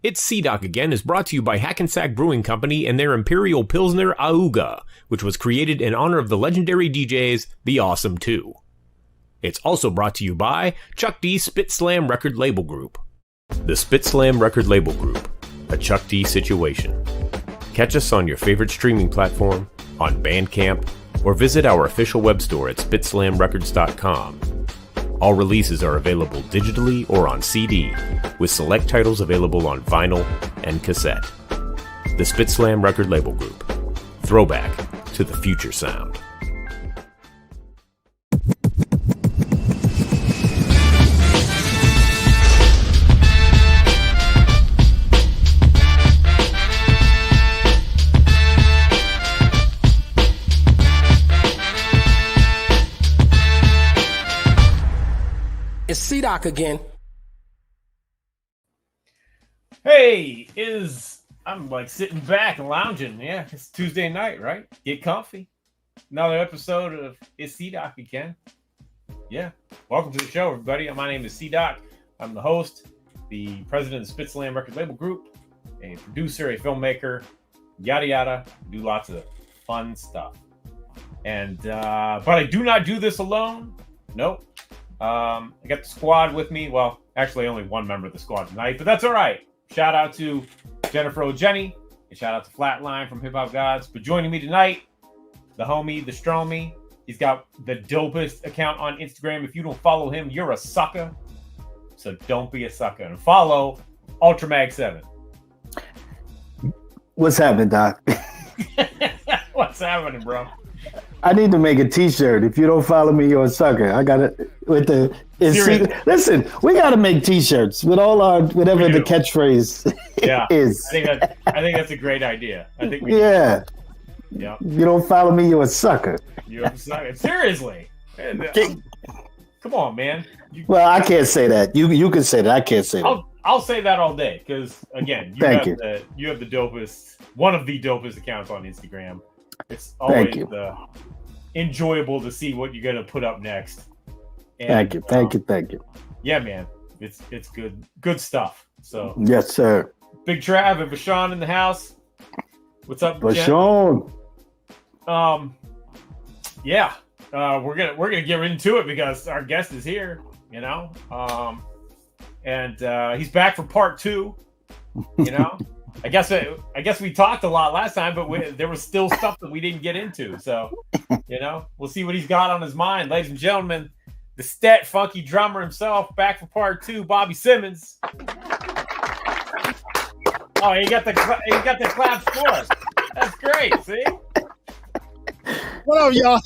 It's C-Doc Again is brought to you by Hackensack Brewing Company and their Imperial Pilsner Auga, which was created in honor of the legendary DJs The Awesome 2. It's also brought to you by Chuck D Spit Slam Record Label Group. The Spit Slam Record Label Group, a Chuck D situation. Catch us on your favorite streaming platform, on Bandcamp, or visit our official web store at spitslamrecords.com. All releases are available digitally or on CD, with select titles available on vinyl and cassette. The Spit Slam Record Label Group. Throwback to the future sound. It's C-Doc again. Hey, I'm like sitting back and lounging. Yeah, it's Tuesday night, right? Get comfy. Another episode of It's C-Doc again. Yeah, welcome to the show, everybody. My name is C-Doc. I'm the host, the president of Spit Slam Record Label Group, a producer, a filmmaker, yada yada. Do lots of fun stuff. And but I do not do this alone. Nope. I got the squad with me. Well, actually only one member of the squad tonight, but that's all right. Shout out to Jennifer O'Jenny and shout out to Flatline from Hip Hop Gods for joining me tonight. The homie, the Stromie. He's got the dopest account on Instagram. If you don't follow him, you're a sucker. So don't be a sucker and follow UltraMag7. What's happening, Doc? What's happening, bro? I need to make a T-shirt. If you don't follow me, you're a sucker. I got it with the. Listen, we got to make T-shirts with all our whatever the catchphrase is. I think that's a great idea. I think yeah. Yeah. You don't follow me, you're a sucker. You're a sucker. Seriously. Come on, man. Well, I can't say that. You can say that. I can't say that. I'll say that all day because again, you have the dopest, one of the dopest accounts on Instagram. It's always enjoyable to see what you're gonna put up next. And, thank you. Yeah, man, it's good stuff. So yes, sir. Big Trav and Vashon in the house. What's up, Vashon? Yeah, we're gonna get into it because our guest is here. You know, and he's back for part 2. You know. I guess we talked a lot last time, but there was still stuff that we didn't get into. So, you know, we'll see what he's got on his mind. Ladies and gentlemen, the Stet Funky Drummer himself, back for part 2, Bobby Simmons. Oh, he got the claps for us. That's great, see? What up, y'all?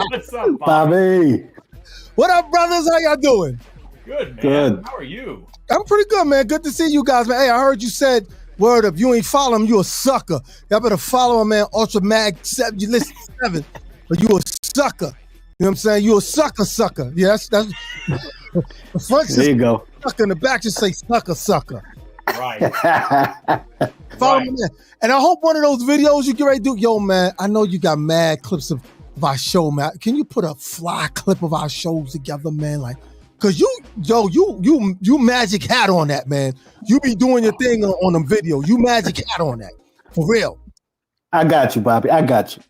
What's up, Bobby? What up, brothers? How y'all doing? Good, man. Good. How are you? I'm pretty good, man. Good to see you guys, man. Hey, I heard you said, word up, you ain't follow him, you a sucker. Y'all better follow him, man. UltraMag7, you listen to 7, but you a sucker. You know what I'm saying? You a sucker. Yes, that's the front there you go. Sucker, in the back just say sucker. Right. Follow me, man. And I hope one of those videos you get ready to do, yo, man, I know you got mad clips of our show, man. Can you put a fly clip of our shows together, man? Like, cause you magic hat on that, man. You be doing your thing on them videos. You magic hat on that. For real. I got you, Bobby. I got you.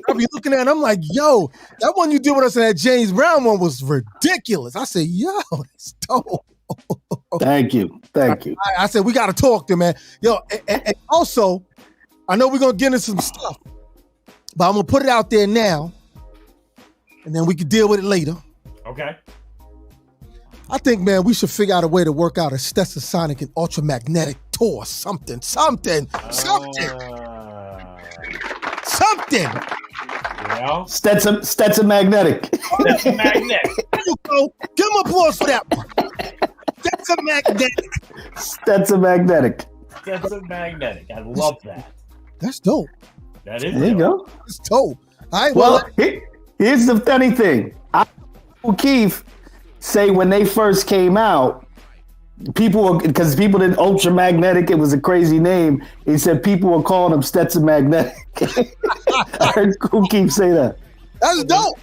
I'll be looking at it, I'm like, yo, that one you did with us in that James Brown one was ridiculous. I said, yo, that's dope. Thank you. I said, we got to talk to man. Yo, and also, I know we're going to get into some stuff, but I'm going to put it out there now, and then we can deal with it later. Okay. I think, man, we should figure out a way to work out a Stetsasonic and ultramagnetic tour. Something. Yeah. Stetson magnetic. Stetson magnetic. There you go. Give him applause for that one. Stetson magnetic. Stetson magnetic. I love that. That's dope. That is. There you go. That's dope. All right. Well, here's the funny thing. Keith say when they first came out, because people didn't ultramagnetic, it was a crazy name. He said people were calling them Stetson magnetic. I heard Cool Keith say that. That's dope.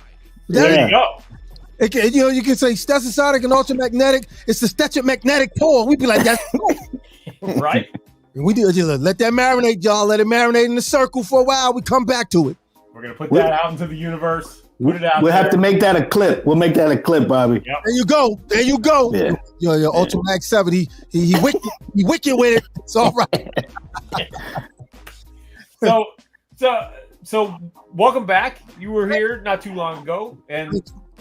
There you go. You can say Stetsasonic and ultramagnetic. It's the Stetson magnetic tour. We'd be like, that's dope. Right? And we did let that marinate, y'all. Let it marinate in the circle for a while. We come back to it. We're gonna put that out into the universe. Put it out. We'll there. have to make that a clip. We'll make that a clip, Bobby. Yep. There you go. There you go. Yeah. Your Ultra Max 7. He wicked with it. It's all right. So welcome back. You were here not too long ago, and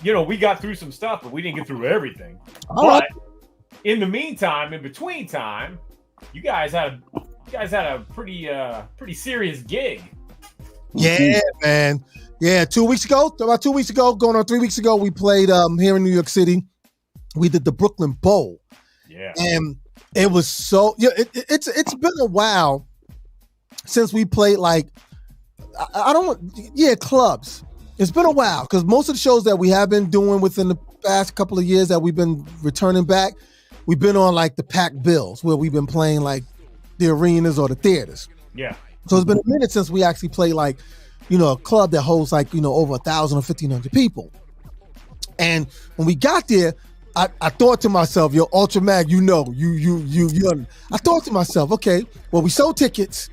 we got through some stuff, but we didn't get through everything. All right. In the meantime, in between time, you guys had a pretty serious gig. Yeah, man. Yeah, about 2 weeks ago, going on 3 weeks ago, we played here in New York City. We did the Brooklyn Bowl. Yeah. And it was so it's been a while since we played clubs. It's been a while because most of the shows that we have been doing within the past couple of years that we've been returning back, we've been on like the packed bills where we've been playing like the arenas or the theaters. Yeah. So it's been a minute since we actually played a club that holds over 1,000 or 1,500 people. And when we got there, I thought to myself, yo, Ultra Mag, you. I thought to myself, okay, well, we sold tickets.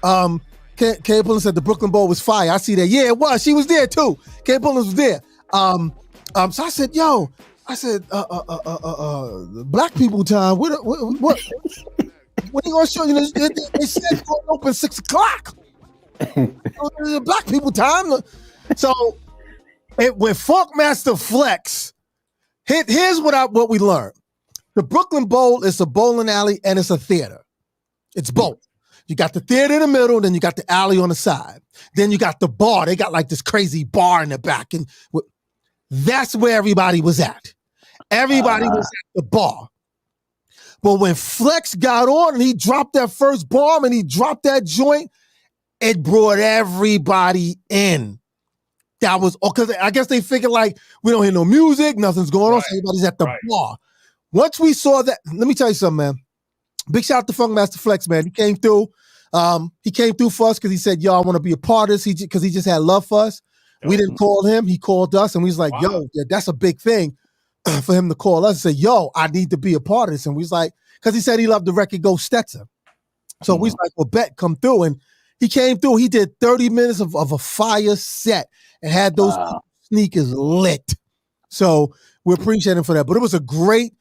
Kay Pullen said the Brooklyn Bowl was fire. I see that. Yeah, it was. She was there too. Kay Pullen was there. So I said, black people time. What are you gonna show? They said it's going to open 6 o'clock. Black people time. So when Funkmaster Flex, here's what we learned. The Brooklyn Bowl is a bowling alley and it's a theater. It's both. You got the theater in the middle, then you got the alley on the side. Then you got the bar. They got like this crazy bar in the back. And that's where everybody was at. Everybody was at the bar. But when Flex got on and he dropped that first bomb and he dropped that joint, it brought everybody in. That was because I guess they figured we don't hear no music, nothing's going on, so everybody's at the bar. Once we saw that, let me tell you something, man. Big shout out to Funkmaster Flex, man. He came through. He came through for us because he said, yo, I want to be a part of this because he just had love for us. We didn't call him. He called us, and we was like, yo, that's a big thing for him to call us and say, yo, I need to be a part of this. And we was like, because he said he loved the record Go Stetsa. So we was like, well, bet, come through. And he came through. He did 30 minutes of a fire set and had those sneakers lit. So we appreciate him for that. But it was a great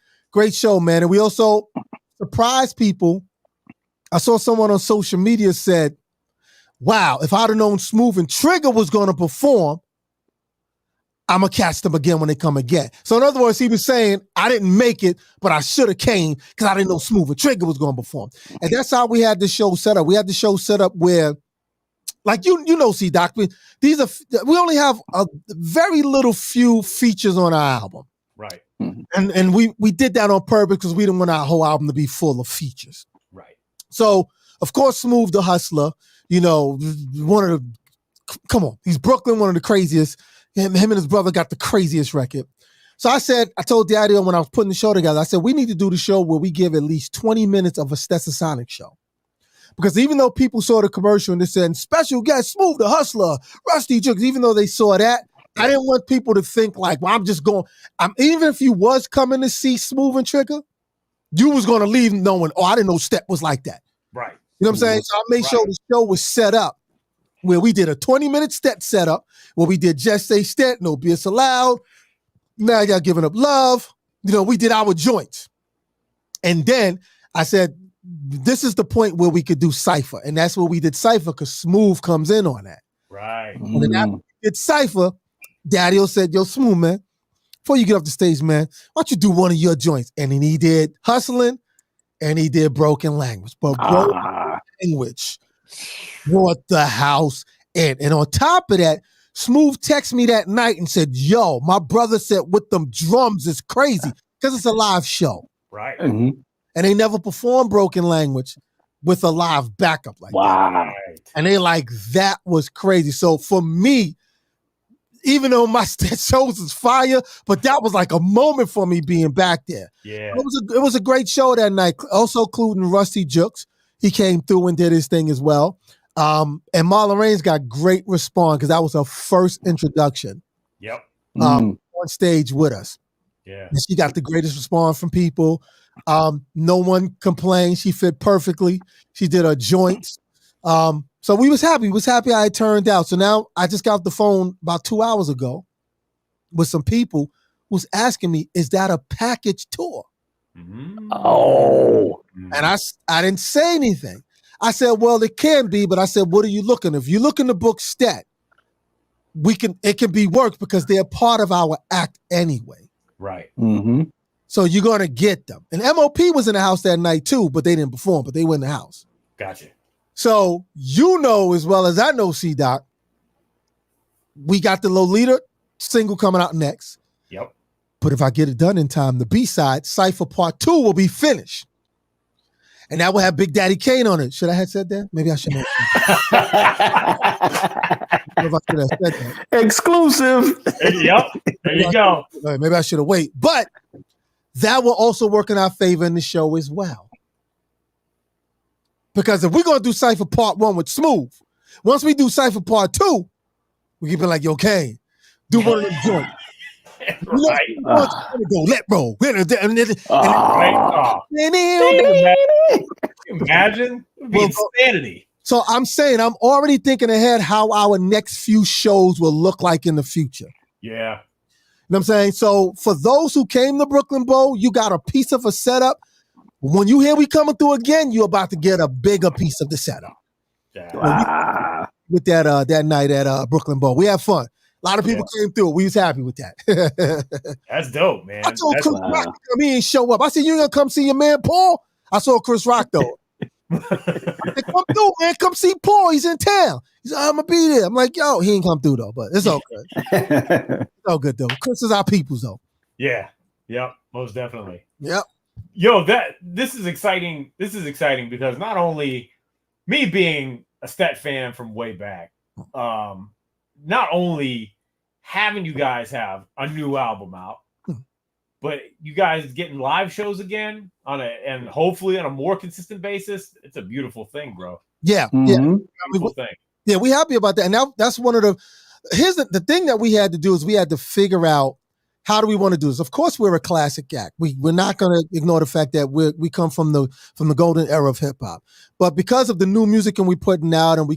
show, man. And we also surprised people. I saw someone on social media said, wow, if I'd have known Smooth and Trigger was going to perform, I'm going to catch them again when they come again. So in other words, he was saying, I didn't make it, but I should have came because I didn't know Smooth and Trigger was going to perform. And that's how we had the show set up. We had the show set up where, C-Doc, we only have a very little few features on our album. Right. And we did that on purpose because we didn't want our whole album to be full of features. Right. So, of course, Smooth the Hustler, he's Brooklyn, one of the craziest. Him and his brother got the craziest record. So I told Daddy when I was putting the show together, I said, we need to do the show where we give at least 20 minutes of a Stetsasonic show. Because even though people saw the commercial and they said, special guest, Smooth the Hustler, Rusty Jukes, even though they saw that, I didn't want people to think I'm just going, even if you was coming to see Smooth and Trigger, you was going to leave knowing, I didn't know Stet was like that. Right. You know what I'm saying? So I made sure the show was set up where we did a 20-minute Stet setup, where we did Just Say Stet, No BS Allowed, Now Y'all Giving Up Love. We did our joints. And then I said, this is the point where we could do Cypher. And that's where we did Cypher because Smooth comes in on that. Right. And then after we did Cypher, Daddy said, yo, Smooth, man, before you get off the stage, man, why don't you do one of your joints? And then he did Hustling and he did Broken Language. But Broken Language brought the house in. And on top of that, Smooth texted me that night and said, yo, my brother said with them drums is crazy because it's a live show. Right. Mm-hmm. And they never performed Broken Language with a live backup like that. Right. And they that was crazy. So for me, even though my Stet shows is fire, but that was like a moment for me being back there. Yeah. It was a great show that night. Also including Rusty Jukes. He came through and did his thing as well. And Marlon Reigns got great response because that was her first introduction. Yep. On stage with us. Yeah. And she got the greatest response from people. No one complained. She fit perfectly. She did her joints. So we was happy. We was happy how it turned out. So now I just got off the phone about 2 hours ago with some people who's asking me, is that a package tour? Oh. And I didn't say anything. I said, well, it can be, but I said, what are you looking? If you look in the book Stet, it can be worked because they're part of our act anyway. Right. Mm-hmm. So you're gonna get them. And MOP was in the house that night too, but they didn't perform, but they were in the house. Gotcha. So you know as well as I know, C-Doc, we got the Lolita single coming out next. Yep. But if I get it done in time, the B-side, Cypher Part 2 will be finished. And that will have Big Daddy Kane on it. Should I have said that? Maybe I shouldn't have. If I should have said that. Exclusive. Yep. There you go. Maybe I should have waited. But that will also work in our favor in the show as well. Because if we're going to do Cypher Part 1 with Smooth, once we do Cypher Part 2, we can be like, yo, Kane, do one of them joints. Right. Go, let roll. Imagine. It would be insanity. So I'm saying I'm already thinking ahead how our next few shows will look like in the future. Yeah. You know what I'm saying? So for those who came to Brooklyn Bowl, you got a piece of a setup. When you hear we coming through again, you're about to get a bigger piece of the setup. Yeah. Wow. With that night at Brooklyn Bowl. We had fun. A lot of people came through. We was happy with that. That's dope, man. I told Chris Rock to come in and show up. I said, you ain't gonna come see your man Paul? I saw Chris Rock though. I said, come through, man. Come see Paul. He's in town. He said, I'm gonna be there. I'm like, yo, he ain't come through though, but it's all good. It's all good though. Chris is our peoples though. Yeah. Yep. Most definitely. Yep. Yo, this is exciting. This is exciting because not only me being a Stet fan from way back, not only having you guys have a new album out, but you guys getting live shows again and hopefully on a more consistent basis. It's a beautiful thing, bro. Yeah. Mm-hmm. Yeah. Beautiful thing. Yeah, we happy about that. And that's one of the thing that we had to do is we had to figure out how do we want to do this. Of course, we're a classic act. We're not going to ignore the fact that we come from the golden era of hip hop. But because of the new music and we putting out, and we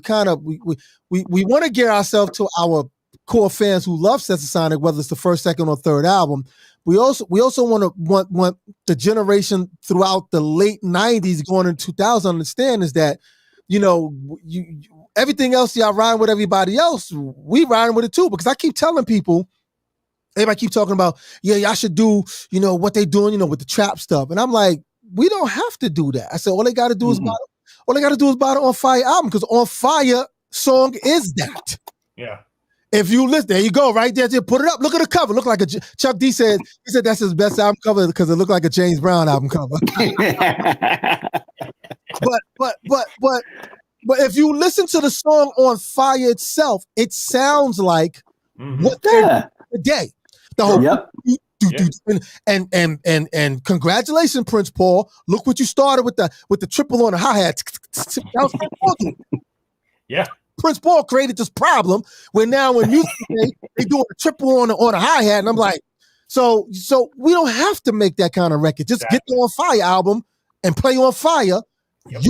want to gear ourselves to our core fans who love Stetsasonic, whether it's the first, second, or third album. We also want the generation throughout the late 90s going into 2000 understand is that, you know, everything else y'all riding with everybody else, we riding with it too. Because I keep telling people, everybody keep talking about, yeah, y'all should do, you know, what they doing, you know, with the trap stuff. And I'm like, we don't have to do that. I said, all they got to do is buy the On Fire album, because On Fire song is that. Yeah. If you listen, there you go, right there. Just put it up. Look at the cover. Look like Chuck D said. He said that's his best album cover because it looked like a James Brown album cover. but if you listen to the song On Fire itself, it sounds like what they're doing today. The whole and congratulations, Prince Paul. Look what you started with the triple on the hi-hat. Yeah. Prince Paul created this problem where now when music they doing a triple on a hi-hat, and I'm like, so we don't have to make that kind of record. Just get the On Fire album and play On Fire. Yep.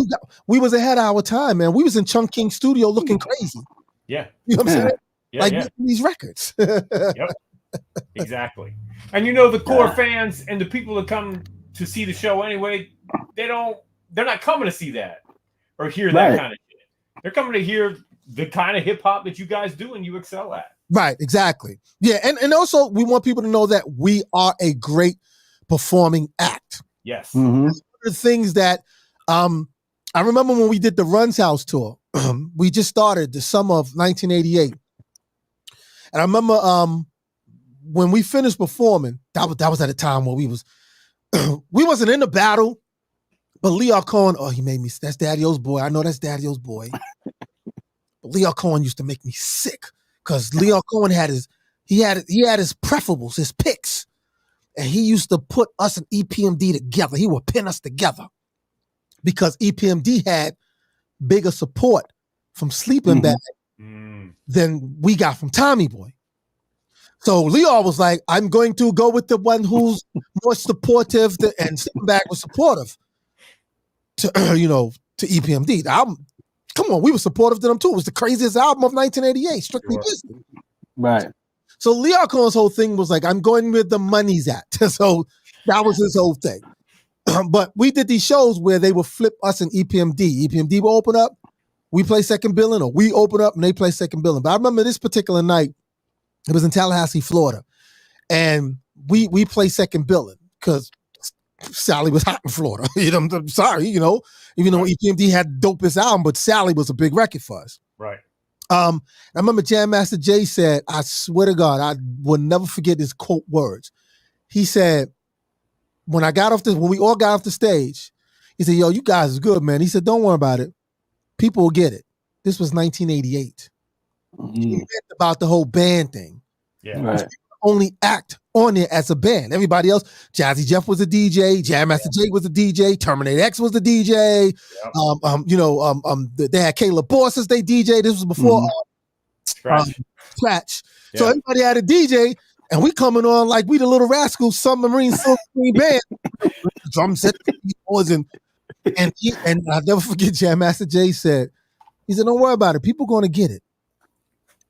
We was ahead of our time, man. We was in Chung King studio looking crazy. Yeah. You know what I'm saying? Yeah, like making these records. Yep. Exactly. And you know, the core fans and the people that come to see the show anyway, they're not coming to see that or hear that kind of shit. They're coming to hear the kind of hip hop that you guys do and you excel at. Right, exactly. Yeah, and also we want people to know that we are a great performing act. Yes. Mm-hmm. One of the things that I remember when we did the Runs House tour, we just started the summer of 1988. And I remember when we finished performing, that was at a time where we wasn't in the battle, but Leo Cohen, he made me, that's Daddy-O's boy. I know that's Daddy-O's boy. But Leo Cohen used to make me sick because Leo Cohen had his preferables, his picks, and he used to put us and EPMD together. He would pin us together because EPMD had bigger support from Sleeping Bag than we got from Tommy Boy. So Leo was like, I'm going to go with the one who's more supportive, and Steppenbach was supportive to, to EPMD. The album, come on, we were supportive to them too. It was the craziest album of 1988, strictly business. Right. So Leo Cohen's whole thing was like, I'm going where the money's at. So that was his whole thing. But we did these shows where they would flip us in EPMD. EPMD will open up, we play second billing, or we open up and they play second billing. But I remember this particular night, it was in Tallahassee, Florida. And we play second billing because Sally was hot in Florida. I'm sorry, even though EPMD had the dopest album, but Sally was a big record for us. Right. I remember Jam Master Jay said, I swear to God, I will never forget his quote words. He said, when we all got off the stage, he said, yo, you guys are good, man. He said, don't worry about it. People will get it. This was 1988. He meant about the whole band thing. Yeah. Right. Only act on it as a band. Everybody else, Jazzy Jeff was a DJ, Jam Master Jay was a DJ, Terminator X was the DJ. Yep. They had Caleb Boss as they DJ. This was before Scratch. Yeah. So everybody had a DJ, and we coming on like we the Little Rascals Submarine Silk Screen Band. Drum set, and I'll never forget. Jam Master Jay said, he said, "Don't worry about it. People going to get it."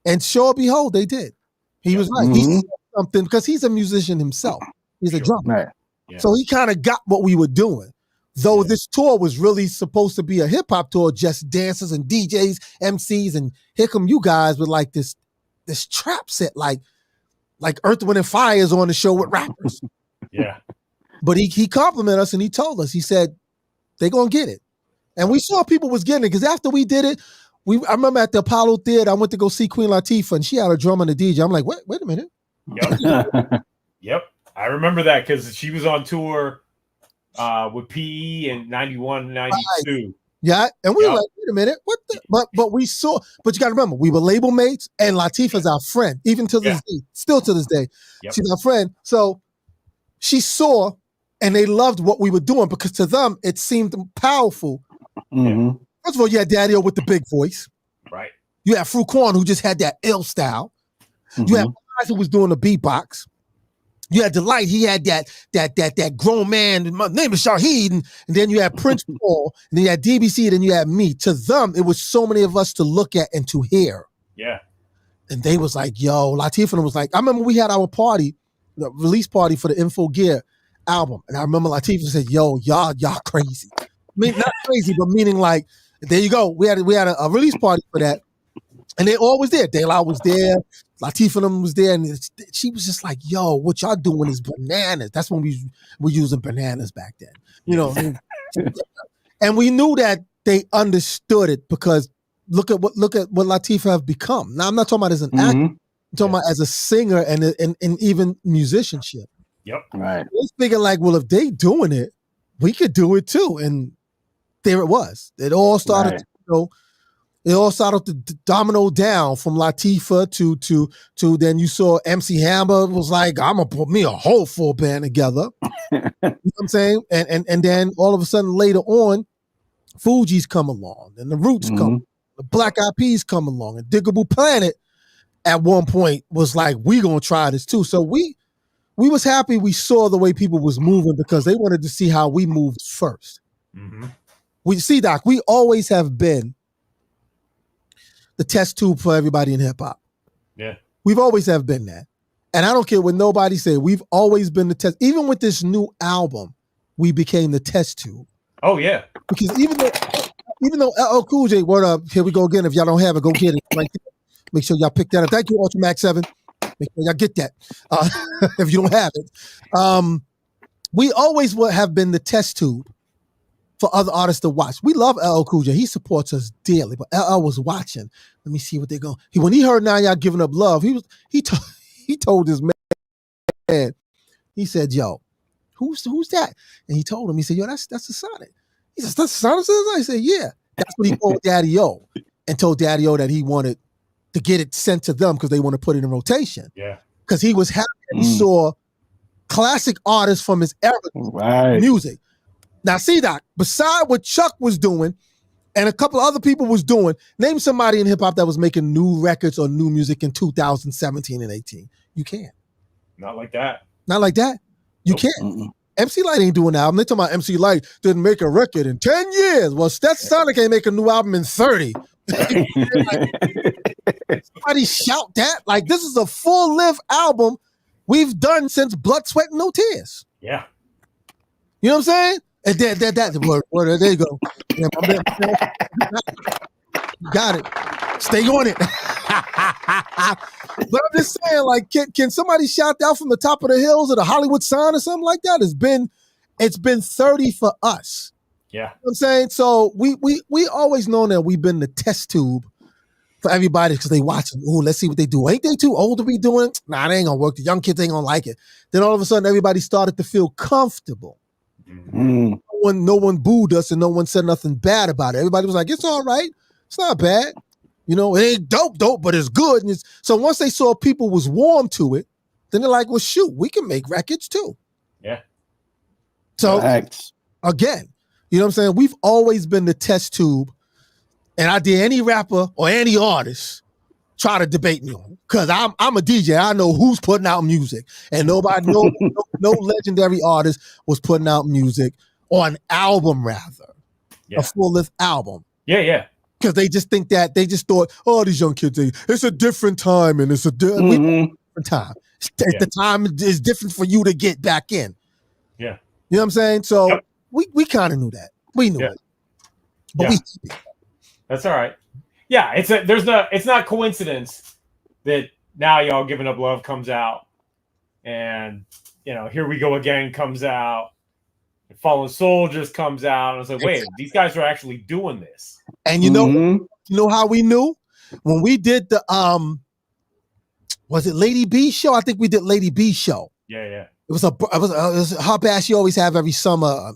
And sure behold, they did. He was right. He said something because he's a musician himself. He's a drummer. Right. Yeah. So he kind of got what we were doing. Though this tour was really supposed to be a hip hop tour, just dancers and DJs, MCs, and here come you guys with like this trap set, like Earth, Wind, and Fire is on the show with rappers. Yeah. But he complimented us and he told us, he said, they're going to get it. And we saw people was getting it because after we did it, I remember at the Apollo Theater, I went to go see Queen Latifah and she had a drum and a DJ. I'm like, wait a minute. Yep. Yep. I remember that because she was on tour with PE in 91, 92. Right. Yeah. And we were like, wait a minute. What the? But we saw, but you got to remember, we were label mates and Latifah's our friend, even to this day, still to this day. Yep. She's our friend. So she saw and they loved what we were doing because to them, it seemed powerful. Mm-hmm. First of all, you had Daddy-O with the big voice. Right. You had Fruquan who just had that ill style. Mm-hmm. You had guys who was doing the beatbox. You had Delight. He had that grown man. My name is Shaheed. And then you had Prince Paul. And then you had DBC. Then you had me. To them, it was so many of us to look at and to hear. Yeah. And they was like, yo, Latifah was like, I remember we had our party, the release party for the Info Gear album. And I remember Latifah said, yo, y'all crazy. I mean, not crazy, but meaning like, there you go. We had a release party for that. And they all was there. De La was there. Latifah was there. And she was just like, yo, what y'all doing is bananas. That's when we were using bananas back then. And we knew that they understood it because look at what Latifah have become. Now, I'm not talking about as an actor. I'm talking about as a singer and even musicianship. Yep. Right. I was thinking like, well, if they doing it, we could do it too. And there it was. It all started, it all started to domino down from Latifah to then you saw MC Hammer was like, I'm gonna put me a whole full band together. You know what I'm saying? And then all of a sudden later on, Fuji's come along and the Roots come, the Black Eyed Peas come along, and Diggable Planet at one point was like, we gonna try this too. So we was happy we saw the way people was moving because they wanted to see how we moved first. Mm-hmm. We see, Doc, we always have been the test tube for everybody in hip hop. Yeah. We've always have been that. And I don't care what nobody say, we've always been the test. Even with this new album, we became the test tube. Oh yeah. Because even though LL Cool J, word up, here we go again. If y'all don't have it, go get it. Right there. Make sure y'all pick that up. Thank you, Ultra Max 7. Make sure y'all get that. If you don't have it. We always would have been the test tube for other artists to watch. We love LL Cool J. He supports us dearly, but LL was watching. Let me see what they're going. When he heard Now Y'all Giving Up Love, he told his man, he said, yo, who's that? And he told him, he said, yo, that's the Sonic. He said, that's the Sonic? He said, yeah. That's what he told Daddy-O and told Daddy-O that he wanted to get it sent to them because they want to put it in rotation. Yeah. Because he was happy that he saw classic artists from his era music. Now, see, Doc, beside what Chuck was doing, and a couple of other people was doing. Name somebody in hip hop that was making new records or new music in 2017 and 18. You can't. Not like that. Not like that. You Nope. can't. Mm-mm. MC Light ain't doing an album. They talking about MC Light didn't make a record in 10 years. Well, Stetsasonic ain't make a new album in 30. Somebody shout that. Like, this is a full-length album we've done since Blood, Sweat, and No Tears. Yeah. You know what I'm saying? And that word, there you go. Yeah, my man. Got it. Stay on it. But I'm just saying, like, can somebody shout out from the top of the hills or the Hollywood sign or something like that? It's been 30 for us. Yeah. You know what I'm saying? So we always known that we've been the test tube for everybody because they watching. Oh, let's see what they do. Ain't they too old to be doing? Nah, they ain't gonna work. The young kids ain't gonna like it. Then all of a sudden, everybody started to feel comfortable. Mm. No one booed us and no one said nothing bad about it. Everybody was like, it's all right. It's not bad. You know, it ain't dope, but it's good. And so once they saw people was warm to it, then they're like, well, shoot, we can make records too. Yeah. So Thanks. again, you know what I'm saying? We've always been the test tube. And I dare any rapper or any artist try to debate me on. Because I'm a DJ. I know who's putting out music. And nobody, no legendary artist was putting out music or an album, rather. Yeah. A full-length album. Yeah, yeah. Because they just think that, they just thought, oh, these young kids, it's a different time and it's a different time. The time is different for you to get back in. Yeah. You know what I'm saying? So we kind of knew that. We knew it. But that's all right. Yeah, it's not coincidence that Now Y'all Giving Up Love comes out and Here We Go Again comes out. Fallen Soldiers comes out. And I was like, wait, these guys are actually doing this. And you know how we knew? When we did the was it Lady B show? I think we did Lady B show. Yeah, yeah. It was a hot bash you always have every summer.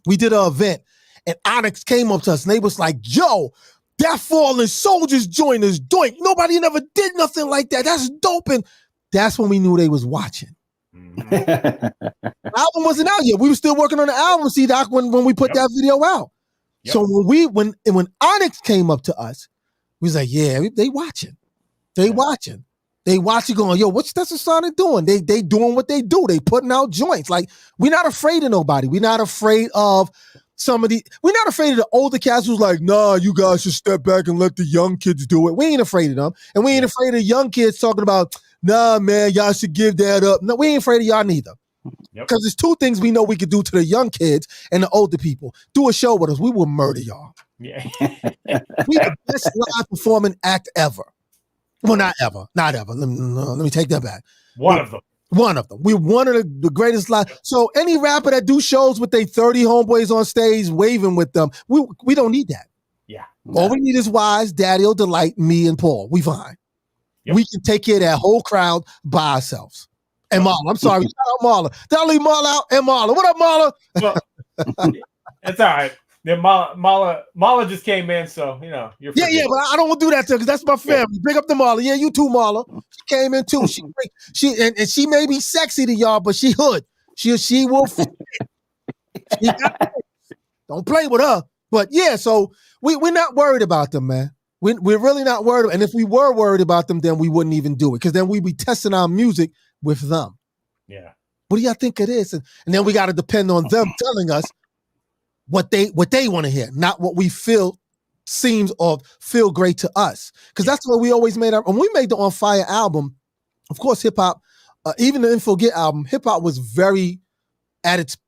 We did an event and Onyx came up to us and they was like, yo, that Fallen Soldiers joint is doink. Nobody never did nothing like that. That's dope. And that's when we knew they was watching. The album wasn't out yet. We were still working on the album, C-Doc, when we put that video out. Yep. So when Onyx came up to us, we was like, yeah, they watching. They watching. They watching going, yo, what's Stetsasonic doing? They doing what they do. They putting out joints. Like, we're not afraid of nobody. We're not afraid of we're not afraid of the older cats who's like, nah, you guys should step back and let the young kids do it. We ain't afraid of them. And we ain't afraid of young kids talking about, nah, man, y'all should give that up. No, we ain't afraid of y'all neither. Because there's two things we know we could do to the young kids and the older people. Do a show with us. We will murder y'all. Yeah. We the best live performing act ever. Well, not ever. Not ever. Let me take that back. One of them. We're one of the greatest live. So any rapper that do shows with their 30 homeboys on stage waving with them, we don't need that. Yeah. All we need is Wise, Daddy-O, Delight, me, and Paul. We fine. Yep. We can take care of that whole crowd by ourselves. And Marla, I'm sorry. Shout out Marla. Did I leave Marla out? And Marla. What up, Marla? Well, it's all right. Then Marla just came in, so you're but I don't want to do that to her because that's my family. Big up to Marla. Yeah, you too, Marla. She came in too. She may be sexy to y'all, but she hood. She will. Don't play with her. But yeah, so we're not worried about them, man. We're really not worried. And if we were worried about them, then we wouldn't even do it because then we'd be testing our music with them. Yeah. What do y'all think it is? And then we got to depend on them telling us what they want to hear, not what we feel seems or feel great to us. Because that's what we always made. When we made the On Fire album, of course, hip hop, even the Info Get album, hip hop was very at its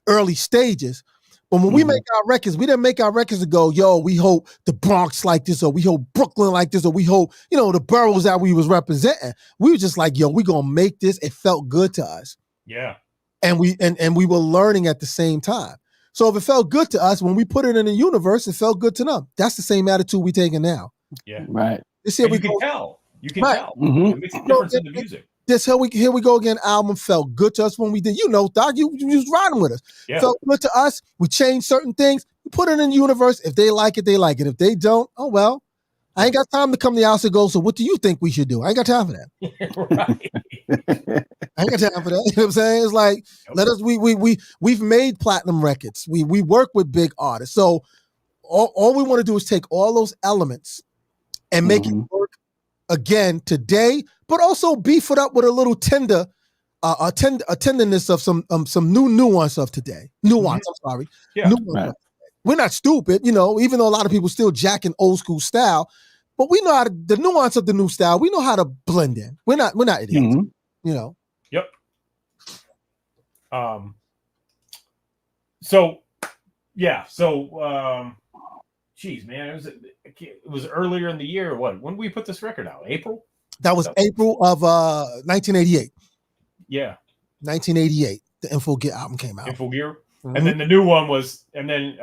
early stages. But when we make our records, we didn't make our records to go, yo, we hope the Bronx like this, or we hope Brooklyn like this, or we hope, the boroughs that we was representing. We were just like, yo, we gonna make this. It felt good to us. Yeah. And we were learning at the same time. So if it felt good to us, when we put it in the universe, it felt good to them. That's the same attitude we taking now. Yeah. Right. You can tell. You can tell. It makes a difference in the music. This Here We Go Again album felt good to us when we did. Doc, you was riding with us. Yeah. Felt good to us. We changed certain things. We put it in the universe. If they like it, they like it. If they don't, oh well. I ain't got time to come to the house and go, so what do you think we should do? I ain't got time for that. Right. I ain't got time for that. You know what I'm saying? It's like, we've made platinum records. We work with big artists. So all we want to do is take all those elements and make it work again today, but also beef it up with a little tenderness of some new nuance of today. Nuance, I'm sorry. Yeah. Nuance. We're not stupid, even though a lot of people still jacking old school style, but we know how to, the nuance of the new style. We know how to blend in. We're not idiots, Yep. So geez, man, it was earlier in the year. When did we put this record out? April? That was April of 1988. Yeah. 1988. The Info Gear album came out. Info Gear. And then the new one was, and then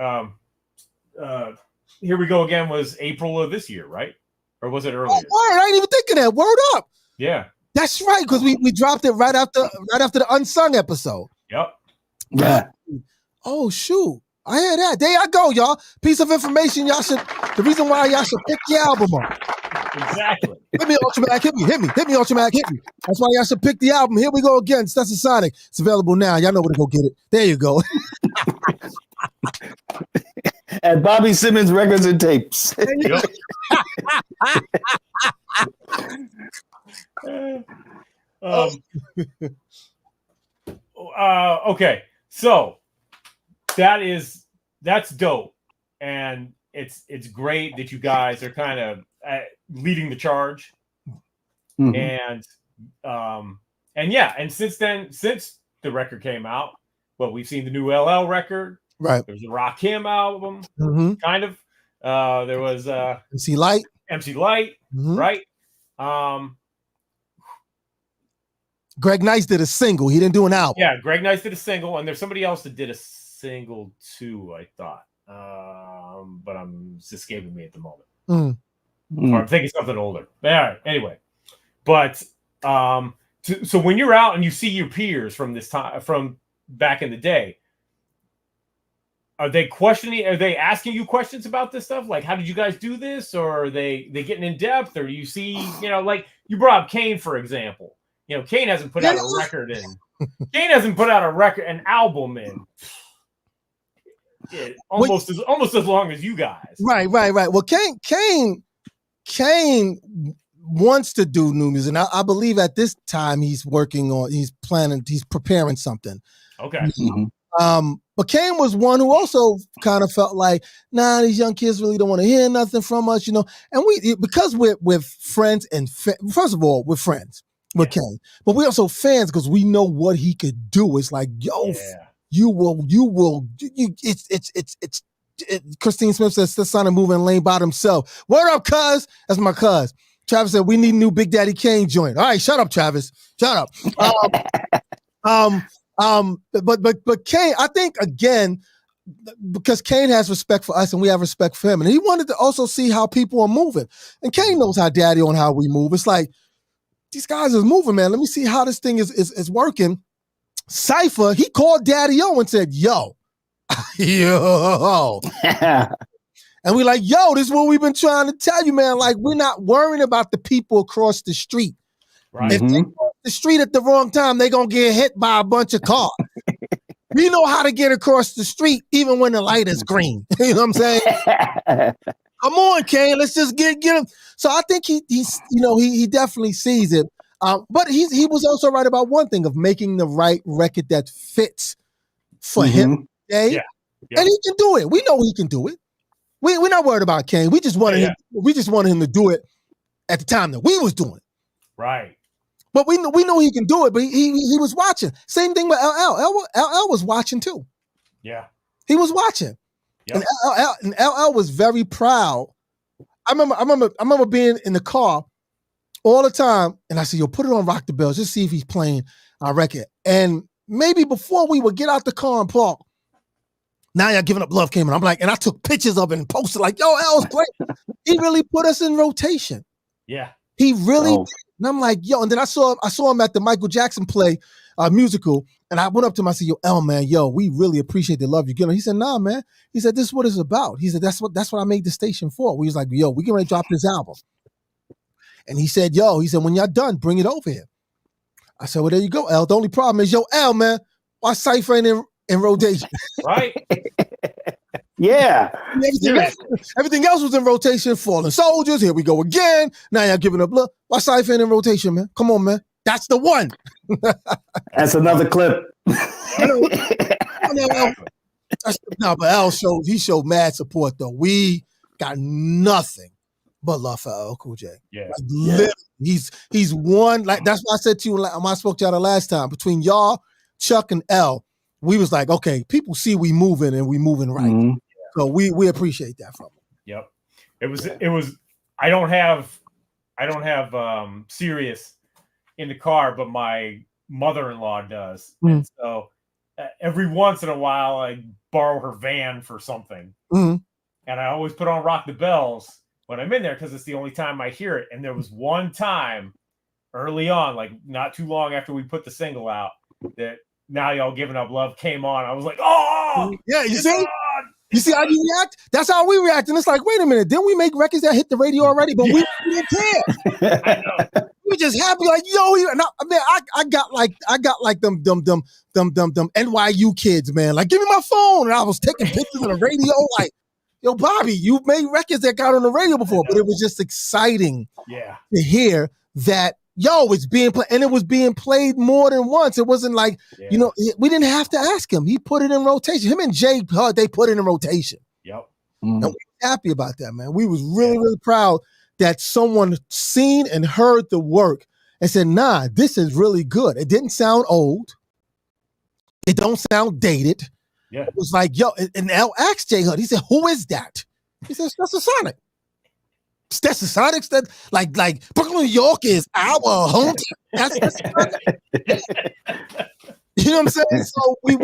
Here We Go Again was April of this year, right? Or was it earlier? Oh, word, I ain't even thinking that. Word up. Yeah. That's right, because we dropped it right after the Unsung episode. Yep. Yeah. Oh, shoot. I hear that. There I go, y'all. Piece of information the reason why y'all should pick the album up. Exactly. Hit me, Ultramac. Hit me, Ultramac. Hit me. That's why y'all should pick the album. Here we go again. Stetsasonic. It's available now. Y'all know where to go get it. There you go. At Bobby Simmons Records and Tapes. Okay, so that's dope, and it's great that you guys are kind of leading the charge, and since the record came out, we've seen the new LL record, right? There's a Rakim album, kind of. There was MC Light, right? Greg Nice did a single. He didn't do an album. Yeah, Greg Nice did a single, and there's somebody else that did a single too, I thought. But it's escaping me at the moment. Or I'm thinking something older. But all right, anyway. But so when you're out and you see your peers from this time, from back in the day, are they asking you questions about this stuff? Like, how did you guys do this? Or are they getting in depth? Or do you see, like you brought up Kane, for example. Kane hasn't put out a record an album in almost as long as you guys. Right. Well, Kane wants to do new music. And I believe at this time he's preparing something. Okay. But Kane was one who also kind of felt like, nah, these young kids really don't want to hear nothing from us, And because we're friends and first of all, we're friends with Kane, but we're also fans because we know what he could do. It's like, you will. It's Christine Smith says Stetsasonic moving lane by himself. Word up, cuz. That's my cuz. Travis said we need new Big Daddy Kane joint. All right, shut up, Travis. Shut up. But Kane, I think again, because Kane has respect for us and we have respect for him, and he wanted to also see how people are moving. And Kane knows how Daddy on how we move. It's like these guys is moving, man. Let me see how this thing is working. Cypher, he called Daddy O and said, yo. And we like, yo, this is what we've been trying to tell you, man. Like, we're not worrying about the people across the street. Right. If they cross the street at the wrong time, they're going to get hit by a bunch of cars. We know how to get across the street even when the light is green. You know what I'm saying? Come on, Kane. Let's just get him. So I think he definitely sees it. But he was also right about one thing of making the right record that fits for him today. Yeah. And he can do it. We know he can do it. We're not worried about Kane. We just wanted him to do it at the time that we was doing it. Right. But we know he can do it, but he was watching. Same thing with LL. LL was watching too. Yeah. He was watching. Yep. And LL was very proud. I remember being in the car all the time, and I said, yo, put it on Rock the Bells, just see if he's playing our record. And maybe before we would get out the car and park, Now Y'all Giving Up Love came in. I'm like, and I took pictures of it and posted like, yo, L's playing. He really put us in rotation. Yeah. He really did. And I'm like, yo, and then I saw him at the Michael Jackson play musical, and I went up to him, I said, yo, L, man, yo, we really appreciate the love you give. He said, nah, man. He said, this is what it's about. He said, that's what I made the station for. We was like, yo, we can ready to drop this album. And he said, when y'all done, bring it over here. I said, well, there you go, L. The only problem is, yo, L, man, why Cypher ain't in rotation? Right. Yeah. Everything else was in rotation. Fallen Soldiers. Here we go again. Now y'all giving up. Look, why Cypher in rotation, man? Come on, man. That's the one. That's another clip. No, but L showed mad support though. We got nothing but love for L Cool J. Yeah. Like, literally, he's one. Like that's what I said to you when I spoke to y'all the last time. Between y'all, Chuck, and L, we was like, okay, people see we moving and we moving right. Mm-hmm. So we appreciate that from him. Yep. It was. I don't have Sirius in the car, but my mother-in-law does. And so every once in a while, I borrow her van for something, and I always put on Rock the Bells when I'm in there because it's the only time I hear it. And there was one time early on, like not too long after we put the single out, that Now Y'all Giving Up Love came on. I was like, oh, yeah, you see? You see how you react? That's how we react. And it's like, wait a minute, didn't we make records that hit the radio already? But we didn't care. I know. We were just happy, like, yo, I got like them NYU kids, man. Like, give me my phone. And I was taking pictures on the radio, like, yo, Bobby, you've made records that got on the radio before. But it was just exciting to hear that, yo, it's being played, and it was being played more than once. It wasn't like, we didn't have to ask him. He put it in rotation. Him and Jay, they put it in rotation. Yep. And we were happy about that, man. We was really, really proud that someone seen and heard the work and said, nah, this is really good. It didn't sound old. It don't sound dated. Yeah. It was like, yo, and L asked J Hud, he said, who is that? He said, Stetsasonic. Stetsasonic, like Brooklyn, New York is our home. That's you know what I'm saying? So we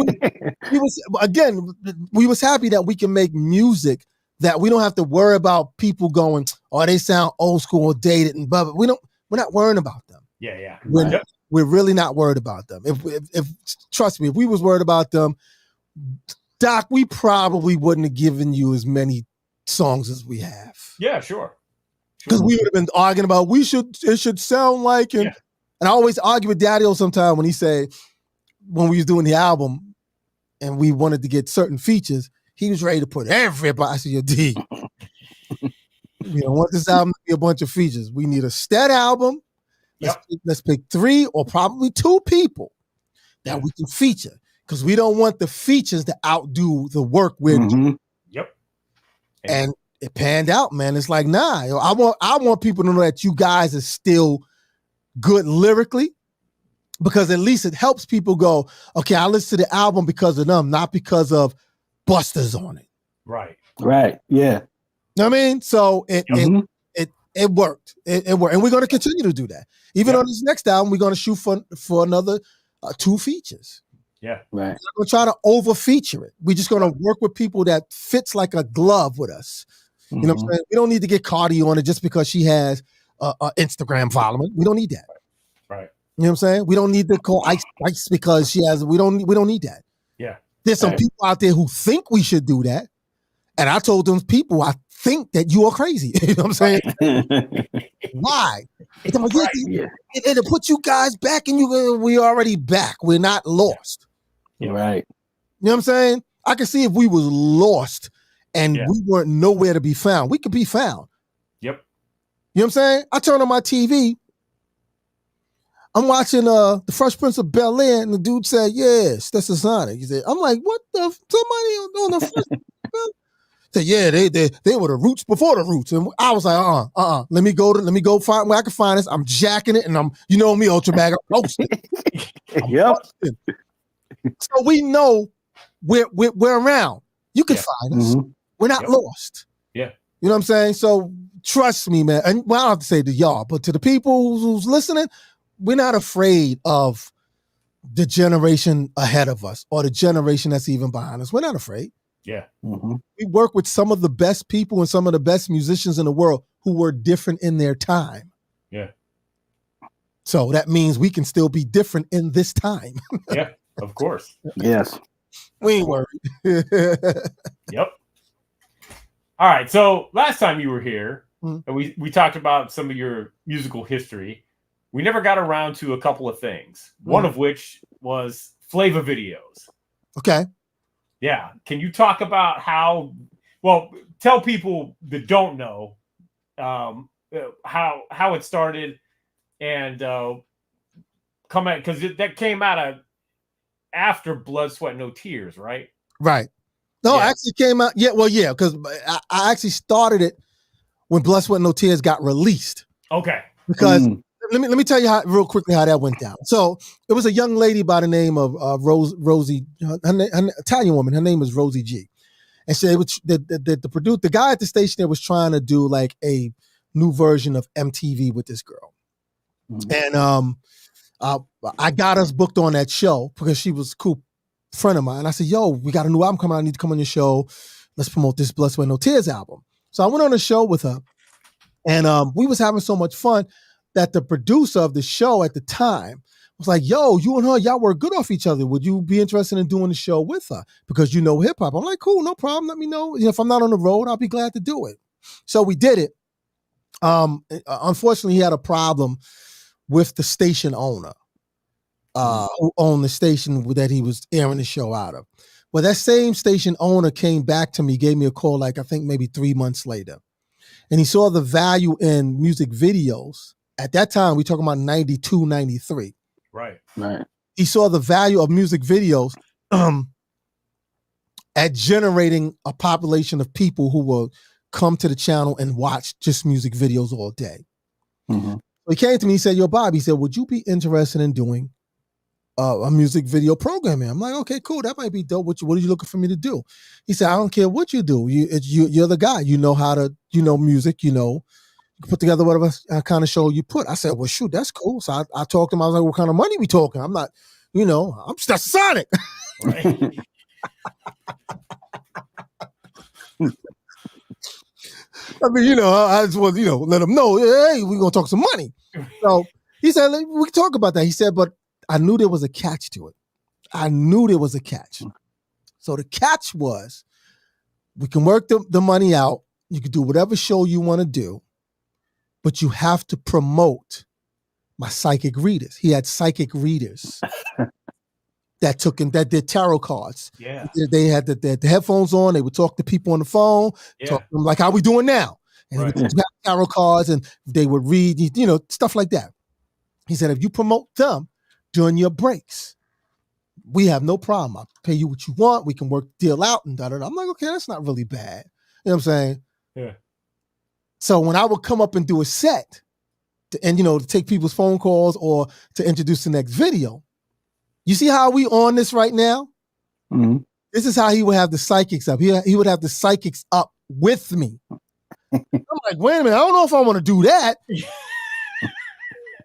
was happy that we can make music that we don't have to worry about people going, oh, they sound old school or dated and blah, blah. We're not worrying about them. Yeah. We're really not worried about them. If trust me, if we was worried about them, Doc, we probably wouldn't have given you as many songs as we have. Yeah, sure. Because we would have been arguing about it should sound like, and I always argue with Daddy-O sometime when he say, when we was doing the album and we wanted to get certain features, he was ready to put everybody. I said, yo, D, we don't want this album to be a bunch of features. We need a Stet album. Let's pick 3 or probably 2 people that we can feature, because we don't want the features to outdo the work we're doing. Yep. And it panned out, man. It's like, nah, yo, I want people to know that you guys are still good lyrically, because at least it helps people go, okay, I listen to the album because of them, not because of Buster's on it. Right. Yeah. You know what I mean? So it worked. It worked. And we're going to continue to do that. Even on this next album, we're going to shoot for another 2 features. Yeah. Right. We're not going to try to over feature it. We're just going to work with people that fits like a glove with us. You know what I'm saying? We don't need to get Cardi on it just because she has a Instagram following. We don't need that. Right. You know what I'm saying? We don't need to call Ice because she has. We don't need that. Yeah. There's some people out there who think we should do that, and I told them people, I think that you are crazy. You know what I'm saying? Why? It'll put you guys back, and we already back. We're not lost. Right. You know what I'm saying? I can see if we was lost and we weren't nowhere to be found, we could be found. Yep. You know what I'm saying? I turn on my TV. I'm watching the Fresh Prince of Bel-Air, and the dude said, yeah, Stetsasonic. He said, I'm like, what the? Somebody on the Fresh said, yeah, they were the Roots before the Roots. And I was like, let me go find where I can find this. I'm jacking it, and I'm, you know me, Ultra Bag, I'm posting. Yep. So we know we're around. You can find us. We're not lost. Yeah. You know what I'm saying? So trust me, man. And well, I don't have to say to y'all, but to the people who's listening, we're not afraid of the generation ahead of us or the generation that's even behind us. We're not afraid. Yeah. We work with some of the best people and some of the best musicians in the world who were different in their time. Yeah. So that means we can still be different in this time. Yeah, of course. Yes. We ain't worried. Yep. All right. So last time you were here, and we talked about some of your musical history. We never got around to a couple of things. One of which was Flava videos. Okay. Yeah. Can you talk about how? Well, tell people that don't know how it started and come out, because that came out of after Blood, Sweat, No Tears, right? Right. No, Yeah. it actually came out. Yeah, well, yeah, because I actually started it when Blood, Sweat, No Tears got released. Okay. Because let me tell you real quickly how that went down. So it was a young lady by the name of Rosie, an Italian woman. Her name was Rosie G. And so the guy at the station there was trying to do like a new version of MTV with this girl. And I got us booked on that show because she was a cool friend of mine. I said, yo, we got a new album coming out. I need to come on your show. Let's promote this Blood, Sweat, No Tears album. So I went on a show with her, and we was having so much fun that the producer of the show at the time was like, yo, you and her, y'all work good off each other. Would you be interested in doing the show with her? Because you know hip hop. I'm like, cool, no problem. Let me know. If I'm not on the road, I'll be glad to do it. So we did it. Unfortunately, he had a problem with the station owner who owned the station that he was airing the show out of. Well, that same station owner came back to me, gave me a call, like I think maybe 3 months later. And he saw the value in music videos. At that time, we talking about 92, 93. Right. He saw the value of music videos at generating a population of people who will come to the channel and watch just music videos all day. So he came to me, he said, yo, Bob, he said, would you be interested in doing a music video programming? I'm like, okay, cool. That might be dope. What are you looking for me to do? He said, I don't care what you do. You're the guy. You know how to, music, you can put together whatever kind of show you put. I said, well, shoot, that's cool. So I talked to him. I was like, what kind of money we talking? I'm not, I'm Stetsasonic. Right. I mean, I just want, let him know, hey, we're going to talk some money. So he said, we can talk about that. He said, but I knew there was a catch to it. So the catch was, we can work the money out. You can do whatever show you want to do, but you have to promote my psychic readers. He had psychic readers that did tarot cards. Yeah. They had the headphones on. They would talk to people on the phone, talk to them like how we doing now. And they would have tarot cards and they would read, stuff like that. He said, if you promote them during your breaks, we have no problem. I'll pay you what you want. We can work the deal out and da-da-da. I'm like, okay, that's not really bad. You know what I'm saying? Yeah. So when I would come up and do a set to take people's phone calls or to introduce the next video, you see how we on this right now? This is how he would have the psychics up. He would have the psychics up with me. I'm like, wait a minute, I don't know if I want to do that.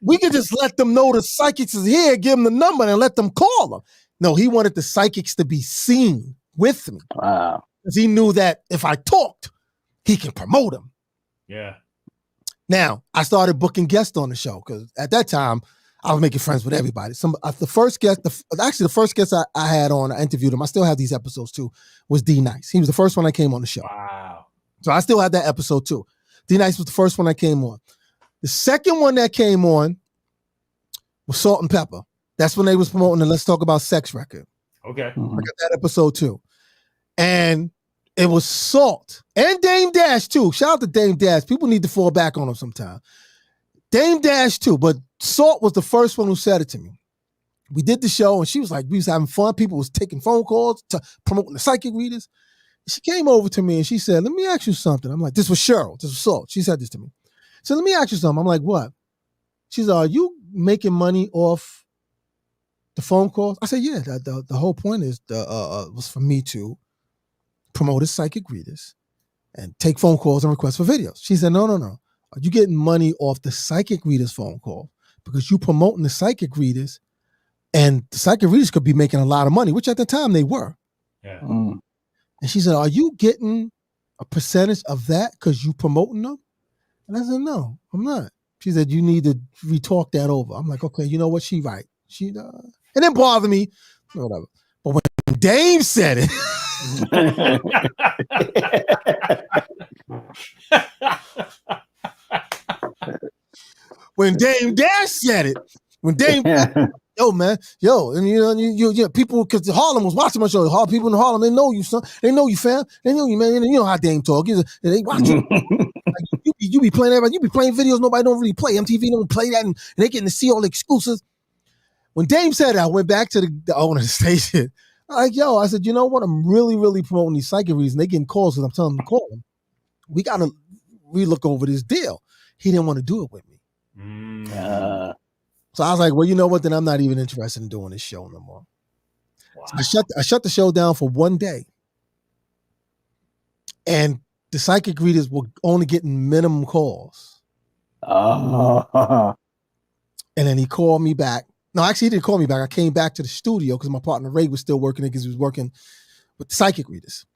We could just let them know the psychics is here, give them the number and let them call them. No, he wanted the psychics to be seen with me. Wow. Because he knew that if I talked, he can promote them. Yeah. Now, I started booking guests on the show because at that time, I was making friends with everybody. The first guest I had on, I interviewed him. I still have these episodes too, was D Nice. He was the first one that came on the show. Wow. So I still had that episode too. D Nice was the first one that came on. The second one that came on was Salt and Pepper. That's when they was promoting the Let's Talk About Sex record. Okay. I got that episode too. And it was Salt and Dame Dash too. Shout out to Dame Dash. People need to fall back on him sometime. Dame Dash too, but Salt was the first one who said it to me. We did the show and she was like, we was having fun. People was taking phone calls to promoting the psychic readers. She came over to me and she said, let me ask you something. I'm like, this was Cheryl. This was Salt. She said this to me. So let me ask you something. I'm like, what? She said, are you making money off the phone calls? I said, yeah, the whole point is was for me to promote his psychic readers and take phone calls and requests for videos. She said, no. Are you getting money off the psychic readers phone call? Because you promoting the psychic readers and the psychic readers could be making a lot of money, which at the time they were. Yeah. And she said, are you getting a percentage of that because you promoting them? And I said, no, I'm not. She said, you need to re-talk that over. I'm like, okay, you know what? She right. It didn't bother me, whatever. But when Dame said it, when Dame Dash said it, yo, man, yo, and you people, because Harlem was watching my show. People in Harlem, they know you, son. They know you, fam. They know you, man. You know how Dame talk. They watch you. Like, you be playing everybody. You be playing videos nobody don't really play. MTV don't play that, and they getting to see all the exclusives. When Dame said that, I went back to the owner of the station. Like, yo, I said, you know what? I'm really, really promoting these psychic reads, and they getting calls because I'm telling them to call them. We got to relook over this deal. He didn't want to do it with me. So I was like, well, you know what? Then I'm not even interested in doing this show no more. Wow. So I shut the show down for one day. And the psychic readers were only getting minimum calls. And then he called me back. No, actually, he didn't call me back. I came back to the studio because my partner Ray was still working because he was working with the psychic readers.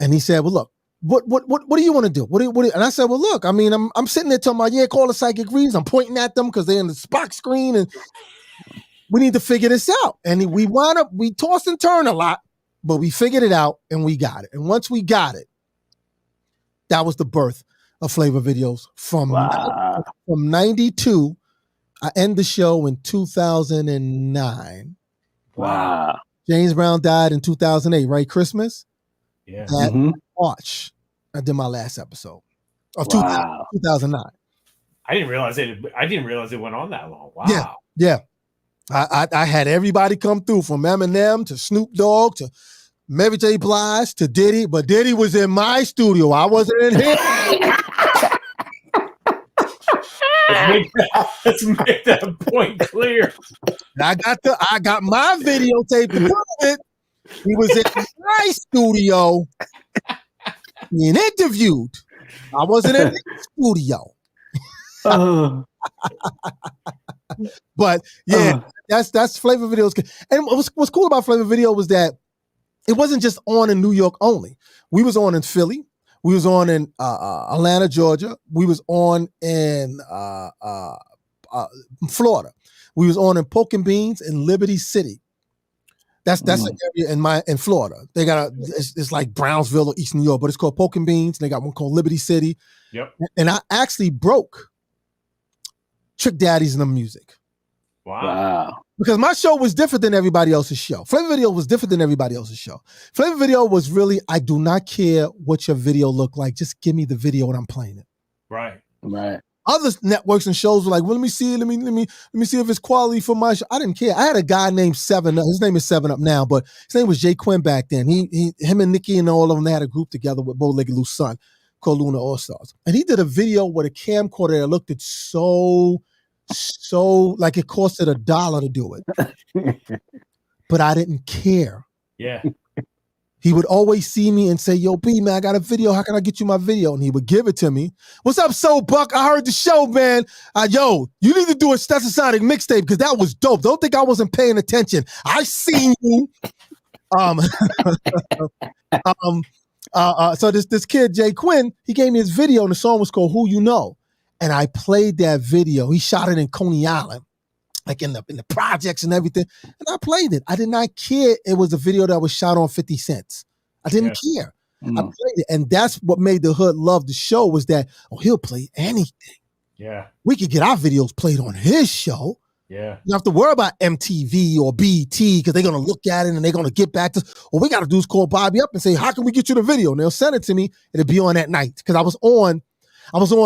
And he said, well, look, what do you want to do? And I said, well, look, I mean, I'm sitting there telling my, call the psychic readers. I'm pointing at them because they're in the Spock screen and we need to figure this out. And we tossed and turned a lot, but we figured it out and we got it. And once we got it, that was the birth of Flava Videos from 92. I end the show in 2009. Wow. James Brown died in 2008, right? Christmas? Yeah. March, I did my last episode of 2009. I didn't realize it went on that long. Wow. Yeah. I had everybody come through from Eminem to Snoop Dogg to Mary J. Blige to Diddy, but Diddy was in my studio. I wasn't in his. Let's make that point clear. I got my videotape to prove it. He was in my studio being interviewed. I wasn't in his studio. But yeah, that's Flava Videos. And what's cool about Flava Video was that it wasn't just on in New York only. We was on in Philly. We was on in Atlanta, Georgia. We was on in Florida. We was on in Poke and Beans in Liberty City. That's an area in Florida. They got it's like Brownsville or East New York, but it's called Poke and Beans. They got one called Liberty City. Yep. And I actually broke Trick Daddies in the music. Wow. Because my show was different than everybody else's show. Flava Video was different than everybody else's show. Flava Video was really, I do not care what your video look like. Just give me the video and I'm playing it. Right. Other networks and shows were like, well, let me see if it's quality for my show. I didn't care. I had a guy named 7 Up. His name is 7 Up now, but his name was Jay Quinn back then. Him and Nikki and all of them, they had a group together with Bow-Legged Lou's son called Luna All Stars. And he did a video with a camcorder that looked at so like it costed $1 to do it. But I didn't care. Yeah. He would always see me and say, yo, B, man, I got a video. How can I get you my video? And he would give it to me. What's up, Soul Buck? I heard the show, man. Yo, you need to do a Stetsasonic mixtape because that was dope. Don't think I wasn't paying attention. I seen you. So this kid, Jay Quinn, he gave me his video and the song was called Who You Know. And I played that video. He shot it in Coney Island, like in the projects and everything. And I played it. I did not care. It was a video that was shot on 50 cents. I didn't care. I played it. And that's what made the hood love the show was that, he'll play anything. Yeah. We could get our videos played on his show. Yeah. You don't have to worry about MTV or BT because they're going to look at it and they're going to get back to, all we got to do is call Bobby up and say, how can we get you the video? And they'll send it to me. It'll be on that night. Because I was on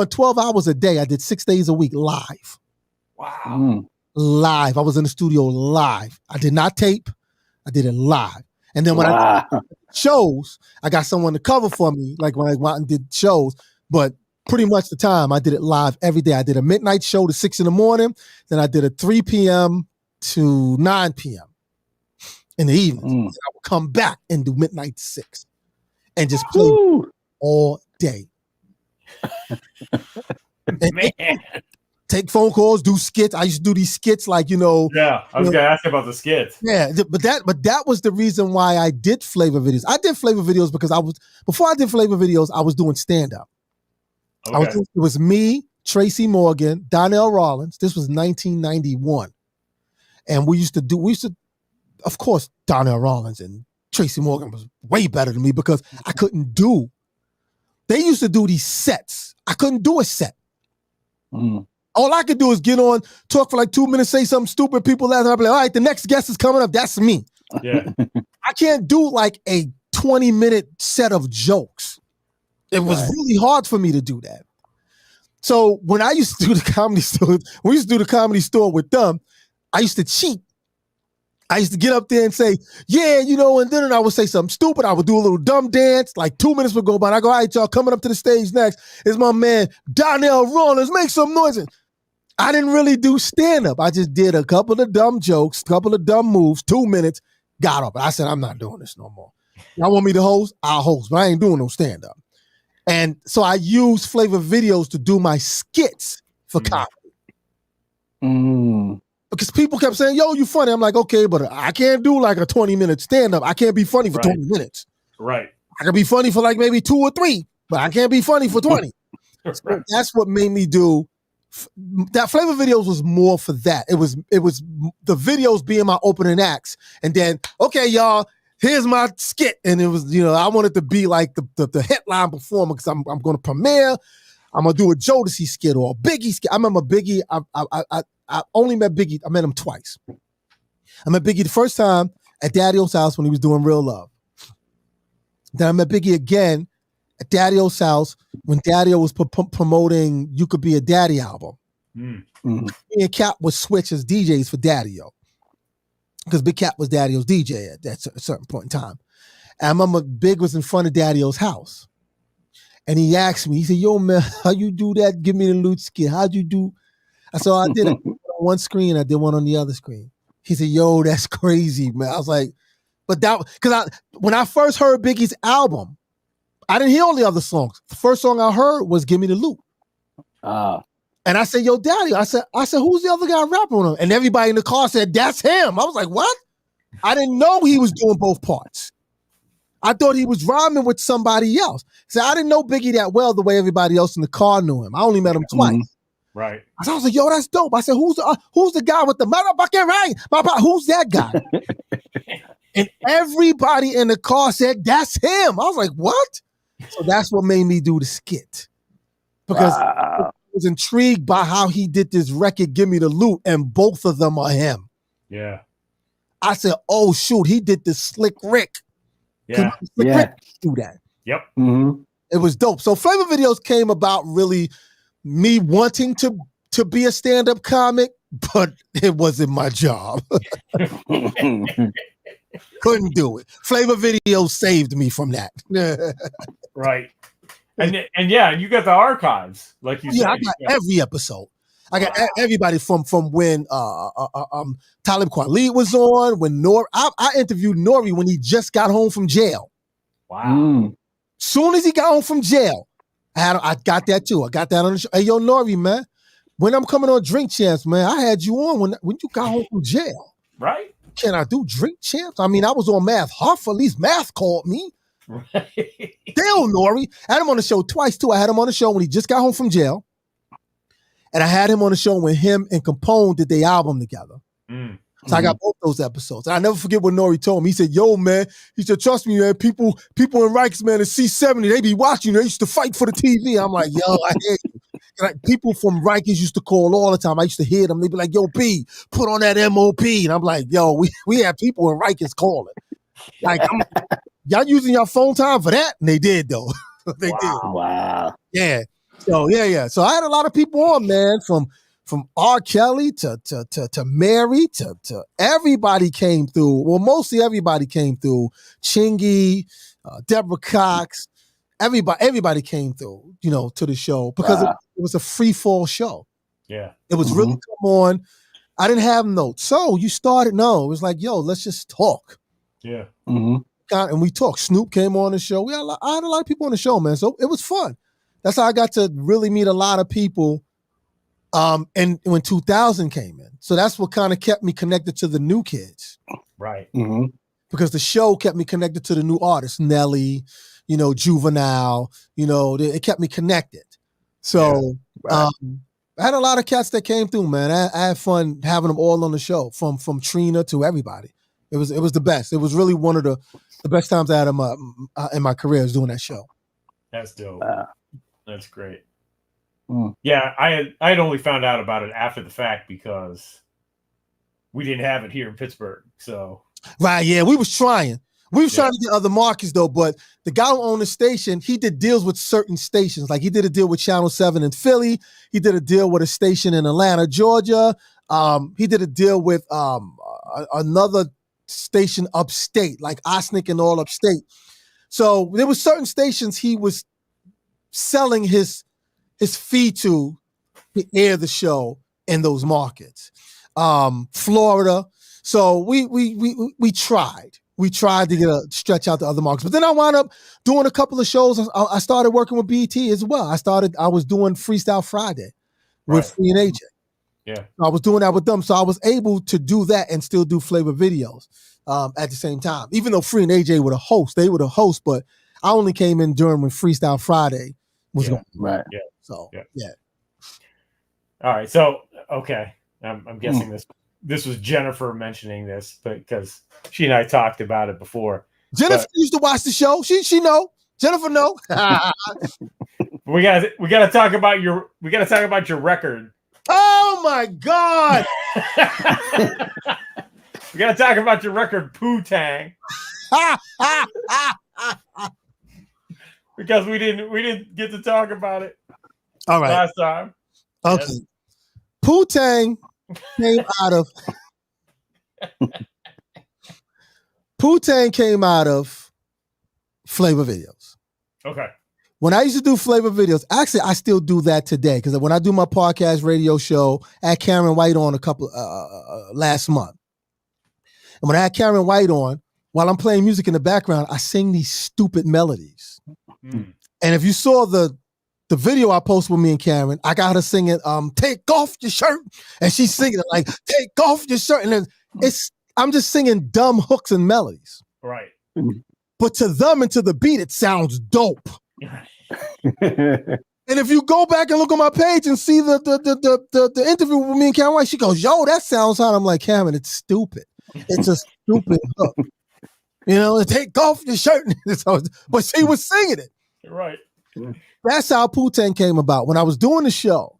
12 hours a day. I did 6 days a week live. Wow. Live. I was in the studio live. I did not tape. I did it live. And then when I did shows, I got someone to cover for me, like when I went and did shows. But pretty much the time, I did it live every day. I did a midnight show to 6 in the morning. Then I did a 3 p.m. to 9 p.m. in the evening. And I would come back and do midnight to 6 and just play all day. Man. Take phone calls, do skits. I used to do these skits like, Yeah, I was gonna ask about the skits. Yeah, but that was the reason why I did Flava Videos. I did Flava Videos because before I did Flava Videos, I was doing stand-up. Okay. It was me, Tracy Morgan, Donnell Rollins. This was 1991. And we used to, of course, Donnell Rollins and Tracy Morgan was way better than me because I couldn't do. They used to do these sets. I couldn't do a set. All I could do is get on, talk for like 2 minutes, say something stupid, people laugh, and I'll be like, all right, the next guest is coming up. That's me. Yeah. I can't do like a 20-minute set of jokes. It was really hard for me to do that. So when I used to do the comedy store, we used to do the comedy store with them, I used to cheat. I used to get up there and say, yeah, you know, and then I would say something stupid. I would do a little dumb dance. Like 2 minutes would go by. And I go, all right, y'all, coming up to the stage next is my man, Donnell Rollins. Make some noise. I didn't really do stand-up. I just did a couple of dumb jokes, couple of dumb moves, 2 minutes, got up. I said, I'm not doing this no more. Y'all want me to host? I'll host, but I ain't doing no stand-up. And so I use Flava videos to do my skits for comedy. Because people kept saying, yo, you funny. I'm like, okay, but I can't do like a 20-minute stand-up. I can't be funny for 20 minutes. Right. I can be funny for like maybe 2 or 3, but I can't be funny for 20. So that's what made me do that. Flava videos was more for that. It was the videos being my opening acts. And then, okay, y'all, here's my skit. And it was, you know, I wanted to be like the headline performer because I'm going to premiere. I'm going to do a Jodeci skit or a Biggie skit. I remember Biggie, I only met Biggie. I met him twice. I met Biggie the first time at Daddy-O's house when he was doing Real Love. Then I met Biggie again at Daddy-O's house when Daddy-O was promoting You Could Be a Daddy album. Me and Cap would switch as DJs for Daddy-O because Big Cap was Daddy-O's DJ at that certain point in time. And I remember Big was in front of Daddy-O's house. And he asked me, he said, yo, man, how you do that? Give me the loot skit. How'd you do? I said, I did it on one screen. I did one on the other screen. He said, yo, that's crazy, man. I was like, but that, because when I first heard Biggie's album, I didn't hear all the other songs. The first song I heard was Give Me the Loot. And I said, yo, Daddy, I said, who's the other guy rapping on him? And everybody in the car said, that's him. I was like, what? I didn't know he was doing both parts. I thought he was rhyming with somebody else. So I didn't know Biggie that well the way everybody else in the car knew him. I only met him twice. Right. So I was like, yo, that's dope. I said, who's the guy with the motherfucking right? Who's that guy? And everybody in the car said, that's him. I was like, what? So that's what made me do the skit. Because I was intrigued by how he did this record, Give Me the Loot, and both of them are him. Yeah. I said, oh, shoot, he did this Slick Rick. Yeah. Slick Rick do that. Yep. It was dope. So Flava videos came about really me wanting to be a stand-up comic, but it wasn't my job. Couldn't do it. Flava videos saved me from that. Right. And yeah, you got the archives, like you said. I got every episode. I got everybody from when Talib Kweli was on, when I interviewed Nori when he just got home from jail. Wow. Soon as he got home from jail, I got that too. I got that on the show. Hey, yo, Nori, man, when I'm coming on Drink Champs, man, I had you on when you got home from jail. Right. Can I do Drink Champs? I mean, I was on Math Huff. At least Math called me. Right. Damn, Nori. I had him on the show twice too. I had him on the show when he just got home from jail. And I had him on the show when him and Capone did their album together. So I got both those episodes. And I never forget what Nori told me. He said, yo, man, he said, trust me, man, people in Rikers, man, in C70, they be watching. They used to fight for the TV. I'm like, yo, I hear you. Like, people from Rikers used to call all the time. I used to hear them. They'd be like, yo, B, put on that MOP. And I'm like, yo, we have people in Rikers calling. Like, y'all using your phone time for that? And they did, though. They did. Wow. Yeah. So yeah. So I had a lot of people on, man, from R. Kelly to Mary to everybody came through. Well, mostly everybody came through. Chingy, Deborah Cox, everybody came through, to the show because it was a free fall show. Yeah. It was really come on. I didn't have notes. So you started, no, it was like, yo, let's just talk. Yeah. And we talked. Snoop came on the show. I had a lot of people on the show, man. So it was fun. That's how I got to really meet a lot of people. And when 2000 came in, so that's what kind of kept me connected to the new kids, right? Because the show kept me connected to the new artists, Nelly, Juvenile, it kept me connected. So I had a lot of cats that came through, man. I had fun having them all on the show, from Trina to everybody. It was the best. It was really one of the best times I had in my career is doing that show. That's dope. That's great. Yeah, I had only found out about it after the fact because we didn't have it here in Pittsburgh. So Right, yeah, we was trying. We was trying to get other markets though, but the guy who owned the station, he did deals with certain stations. Like he did a deal with Channel 7 in Philly. He did a deal with a station in Atlanta, Georgia. He did a deal with another station upstate, like Osnick and all upstate. So there were certain stations he was selling his fee to air the show in those markets. Florida. So we tried. We tried to stretch out to other markets, but then I wound up doing a couple of shows. I started working with BET as well. I was doing Freestyle Friday with Free and AJ. Yeah, I was doing that with them, so I was able to do that and still do flavor videos at the same time. Even though Free and AJ were the host, but I only came in during when Freestyle Friday was going. Right. Yeah. So yeah. All right. So okay, I'm guessing this was Jennifer mentioning this, but because she and I talked about it before. Jennifer used to watch the show. She know. Jennifer know. we gotta talk about your record. Oh my God. We gotta talk about your record, Poo Tang. Because we didn't get to talk about it. All right. Last time. Okay. Yes. Poo Tang came out of flavor videos. Okay. When I used to do flavor videos, actually, I still do that today because when I do my podcast radio show, I had Karen White on a couple last month. And when I had Karen White on, while I'm playing music in the background, I sing these stupid melodies. And if you saw the video I posted with me and Karen, I got her singing "Take Off Your Shirt," and she's singing it like "Take Off Your Shirt," and then I'm just singing dumb hooks and melodies. Right. But to them and to the beat, it sounds dope. And if you go back and look on my page and see the interview with me and Karen White, she goes, "Yo, that sounds hot." I'm like, Karen, it's stupid. It's a stupid hook. You know, take off your shirt. But she was singing it. Right. That's how Poo Tang came about. When I was doing the show,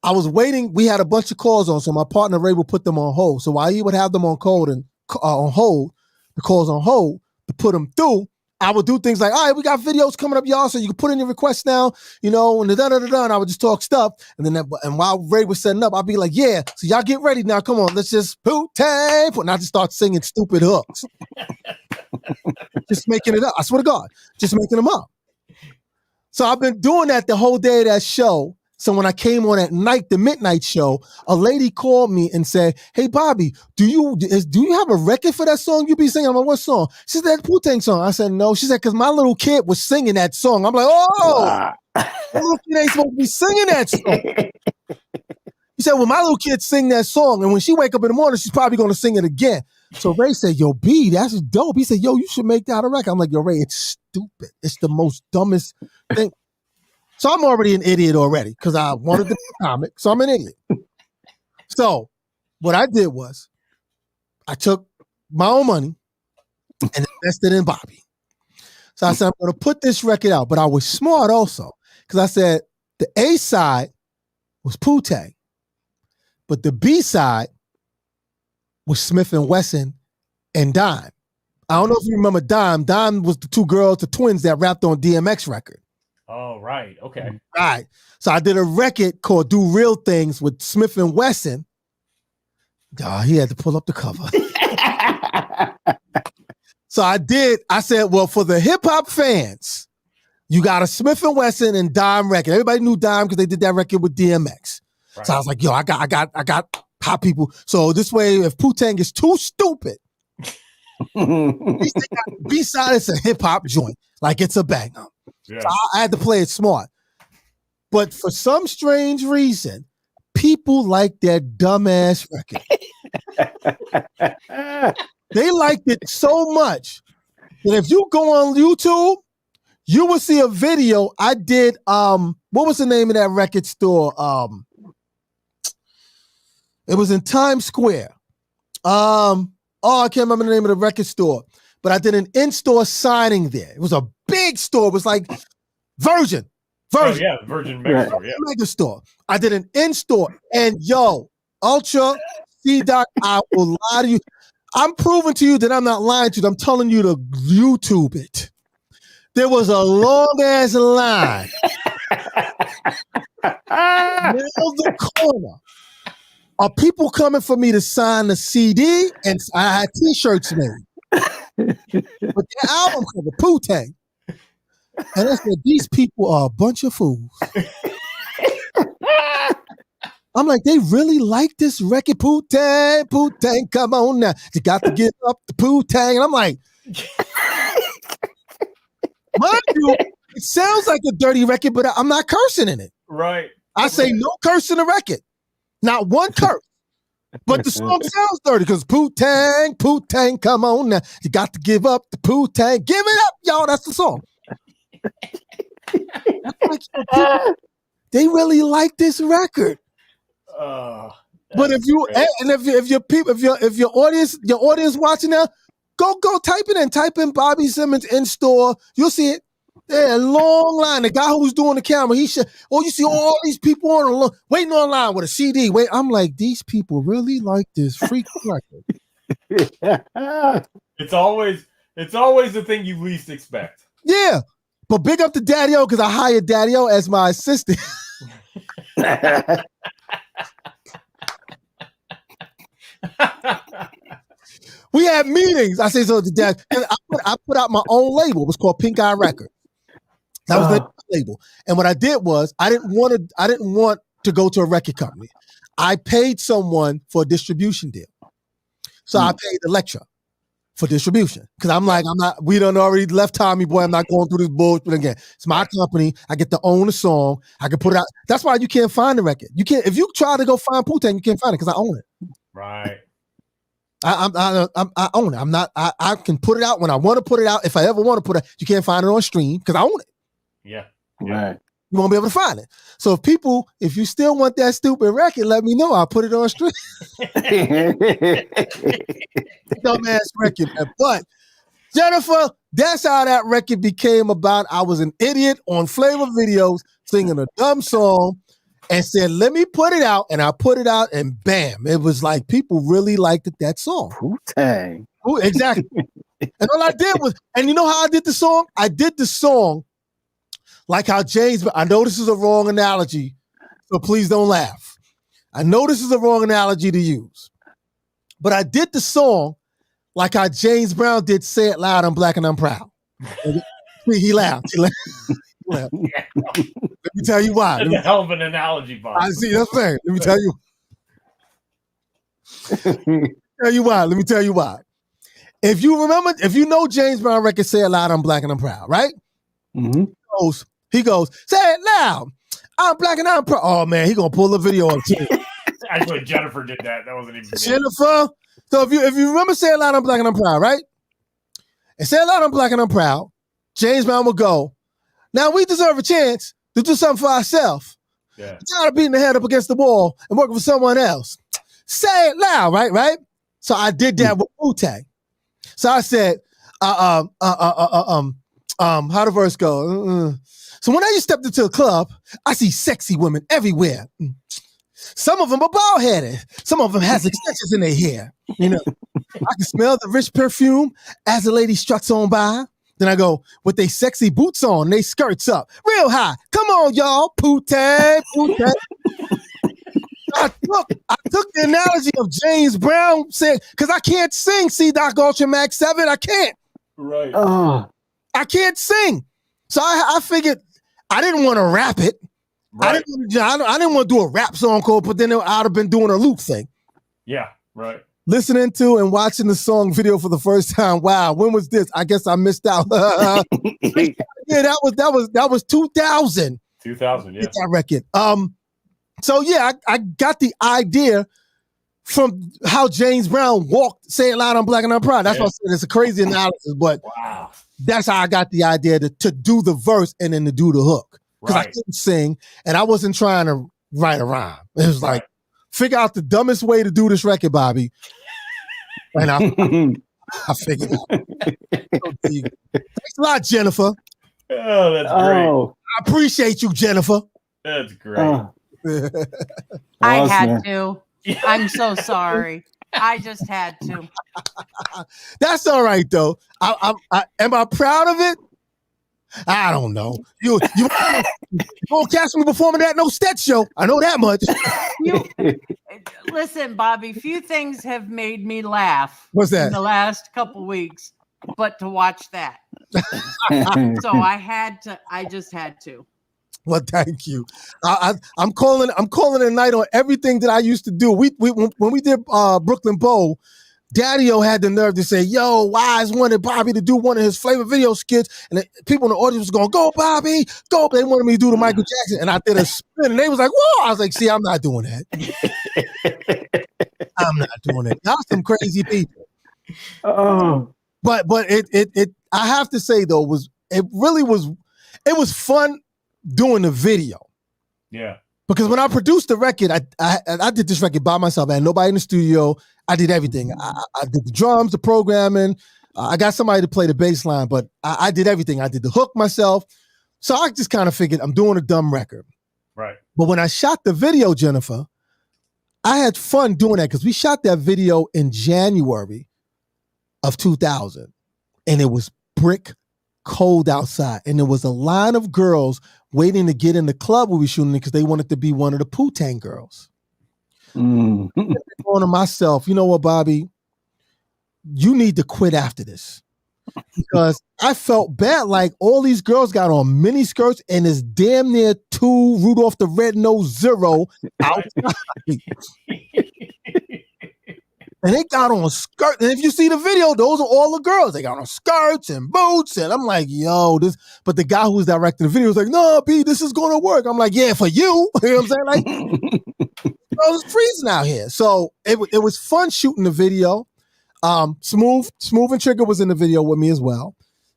I was waiting. We had a bunch of calls on, so my partner Ray would put them on hold. So while he would have them on hold, the calls on hold to put them through, I would do things like, all right, we got videos coming up, y'all, so you can put in your requests now, you know, and and I would just talk stuff. And then and while Ray was setting up, I'd be like, yeah, so y'all get ready now. Come on, let's just Poo Tang. And I just start singing stupid hooks. Just making it up. I swear to God, just making them up. So I've been doing that the whole day of that show. So when I came on at night, the midnight show, a lady called me and said, "Hey, Bobby, do you have a record for that song you be singing?" I'm like, "What song?" She said, "That Poo Tang song." I said, "No." She said, "Because my little kid was singing that song." I'm like, "Oh, my little kid ain't supposed to be singing that song." He said, "Well, my little kid sing that song, and when she wake up in the morning, she's probably going to sing it again." So Ray said, "Yo, B, that's dope." He said, "Yo, you should make that a record." I'm like, "Yo, Ray, it's stupid. It's the most dumbest thing." So I'm already an idiot already because I wanted to be a comic. So I'm an idiot. So what I did was I took my own money and invested in Bobby. So I said, I'm going to put this record out. But I was smart also because I said the A side was Poo Tang, but the B side was Smith & Wesson and Dime. I don't know if you remember Dime. Dime was the two girls, the twins that rapped on DMX record. Oh, right. Okay. Right. So I did a record called Do Real Things with Smith & Wesson. Oh, he had to pull up the cover. So I said, well, for the hip hop fans, you got a Smith & Wesson and Dime record. Everybody knew Dime because they did that record with DMX. Right. So I was like, yo, I got hot people. So this way, if Poo Tang is too stupid, B-side is a hip hop joint. Like it's a banger. Yeah. So I had to play it smart. But for some strange reason, people like that dumbass record. They liked it so much that if you go on YouTube, you will see a video I did. What was the name of that record store? It was in Times Square. I can't remember the name of the record store, but I did an in-store signing there. It was a big store. It was like Virgin version. Oh, yeah, Virgin Megastore, yeah. Mega store. I did an in-store. And yo, Ultra, C-Doc, I will lie to you. I'm proving to you that I'm not lying to you. I'm telling you to YouTube it. There was a long-ass line. Around the corner are people coming for me to sign the CD, and I had T-shirts made. But the album cover, Poo-Tang. And I said, these people are a bunch of fools. I'm like, they really like this record, Poo-Tang, Poo-Tang, come on now. You got to get up the Poo-Tang. And I'm like, mind you, it sounds like a dirty record, but I'm not cursing in it. Right. I say no curse in the record. Not one curse. But the song sounds dirty because Poo-Tang, Poo-Tang, come on now. You got to give up the Poo-Tang. Give it up, y'all. That's the song. They really like this record. But if you great. And if your people if your audience watching now, go type in Bobby Simmons in store. You'll see it. Yeah, a long line. The guy who was doing the camera, you see all these people waiting online with a CD. I'm like, these people really like this freak record. It's always the thing you least expect. Yeah. But big up to Daddy-O because I hired Daddy-O as my assistant. We had meetings. I say so to Dad. I put out my own label. It was called Pink Eye Records. That was the label. And what I did was I didn't want to go to a record company. I paid someone for a distribution deal. So I paid Elektra for distribution. Because I'm like, we done already left Tommy Boy. I'm not going through this bullshit again. It's my company. I get to own the song. I can put it out. That's why you can't find the record. You can't, if you try to go find Poo-Tang, you can't find it because I own it. Right. I own it. I can put it out when I want to put it out. If I ever want to put it, you can't find it on stream because I own it. Yeah. Right. You won't be able to find it. So if you still want that stupid record, let me know. I'll put it on stream. Dumbass record, man. But Jennifer, that's how that record became about. I was an idiot on Flava videos singing a dumb song and said, let me put it out. And I put it out and bam, it was like people really liked that song. Poo-Tang. Exactly. And all I did was, and you know how I did the song? I did the song like how James, I know this is a wrong analogy, so please don't laugh. I know this is a wrong analogy to use, but I did the song like how James Brown did Say It Loud, I'm Black and I'm Proud. He laughed. He laughed. Let me tell you why. That's a hell of an analogy, Bob. I see, that's what I'm saying. Let me tell you. Let me tell you why. If you know James Brown record, Say It Loud, I'm Black and I'm Proud, right? Mm-hmm. He goes, say it loud. I'm black and I'm proud. Oh man, he gonna pull the video up too. Actually, Jennifer did that. That wasn't even Jennifer. So if you remember Say It Loud, I'm Black and I'm Proud, right? And Say It Loud, I'm Black and I'm Proud, James Brown will go, now we deserve a chance to do something for ourselves. Yeah. Tired of beating the head up against the wall and working for someone else. Say it loud, right? So I did that with Wu-Tang. So I said, how the verse go? So when I just stepped into a club, I see sexy women everywhere. Some of them are bald-headed. Some of them has extensions in their hair. You know, I can smell the rich perfume as the lady struts on by. Then I go, with they sexy boots on, they skirts up real high. Come on, y'all. Poo-Tang, Poo-Tang. I took the analogy of James Brown saying, because I can't sing C-Doc Ultra Max 7. I can't. Right. I can't sing. So I figured I didn't want to rap it. Right. I didn't want to do a rap song called, but then I'd have been doing a loop thing. Yeah, right. Listening to and watching the song video for the first time. Wow, when was this? I guess I missed out. Yeah, that was 2000. 2000, yeah. That record. So yeah, I got the idea from how James Brown walked, Say It Loud, I'm Black and I'm Proud. That's what I said. It's a crazy analysis, but wow. That's how I got the idea to do the verse and then to do the hook. Because I couldn't sing and I wasn't trying to write a rhyme. It was like, figure out the dumbest way to do this record, Bobby. And I figured out. Thanks a lot, Jennifer. Oh, that's great. appreciate you, Jennifer. That's great. I Awesome, had man. to. I'm so sorry. I just had to. That's all right though. Am I proud of it? I don't know. You won't catch me performing at no Stet show. I know that much. Listen, Bobby, few things have made me laugh. What's that? In the last couple weeks, but to watch that. So I just had to. Well, thank you. I'm calling a night on everything that I used to do. When we did Brooklyn Bowl, Daddy-O had the nerve to say, yo, Wise wanted Bobby to do one of his Flava video skits, and people in the audience was going, go, Bobby, go. They wanted me to do the Michael Jackson, and I did a spin, and they was like, whoa. I was like, see, I'm not doing that. I'm not doing it. Y'all some crazy people. But it I have to say, though, it was fun doing the video. Yeah. Because when I produced the record, I did this record by myself. I had nobody in the studio. I did everything. I did the drums, the programming. I got somebody to play the bass line, but I did everything. I did the hook myself. So I just kind of figured I'm doing a dumb record. Right. But when I shot the video, Jennifer, I had fun doing that because we shot that video in January of 2000. And it was brick cold outside. And there was a line of girls waiting to get in the club we were shooting because they wanted to be one of the Poo-Tang girls. Going to myself, you know what, Bobby? You need to quit after this. Because I felt bad. Like all these girls got on mini skirts and it's damn near 2 Rudolph the Red-Nosed Zero outside. And they got on skirts. And if you see the video, those are all the girls. They got on skirts and boots. And I'm like, yo, this. But the guy who was directing the video was like, no, B, this is going to work. I'm like, yeah, for you. You know what I'm saying? Like, I was freezing out here. So it was fun shooting the video. Smooth and Trigger was in the video with me as well.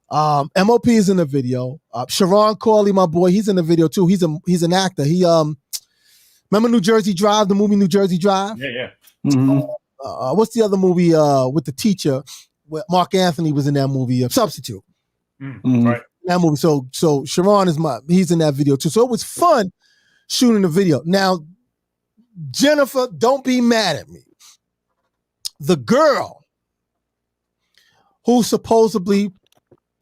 MOP is in the video. Sharon Corley, my boy, he's in the video too. He's an actor. He remember New Jersey Drive, the movie New Jersey Drive? Yeah. Mm-hmm. What's the other movie with the teacher? Where Mark Anthony was in that movie, Substitute. Right. That movie. So Sharon he's in that video too. So it was fun shooting the video. Now, Jennifer, don't be mad at me. The girl who's supposedly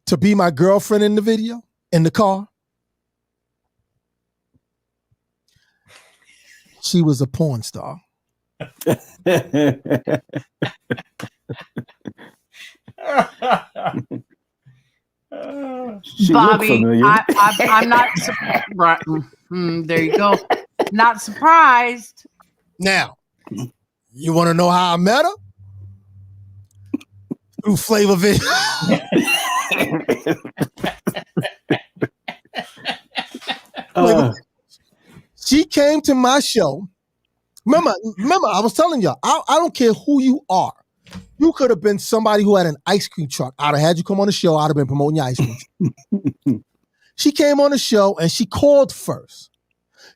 to be my girlfriend in the video, in the car, she was a porn star. Bobby, I'm not right. There you go. Not surprised. Now, you want to know how I met her? Through Flava video. She came to my show. Remember, I was telling y'all, I don't care who you are. You could have been somebody who had an ice cream truck. I'd have had you come on the show. I'd have been promoting your ice cream. She came on the show and she called first.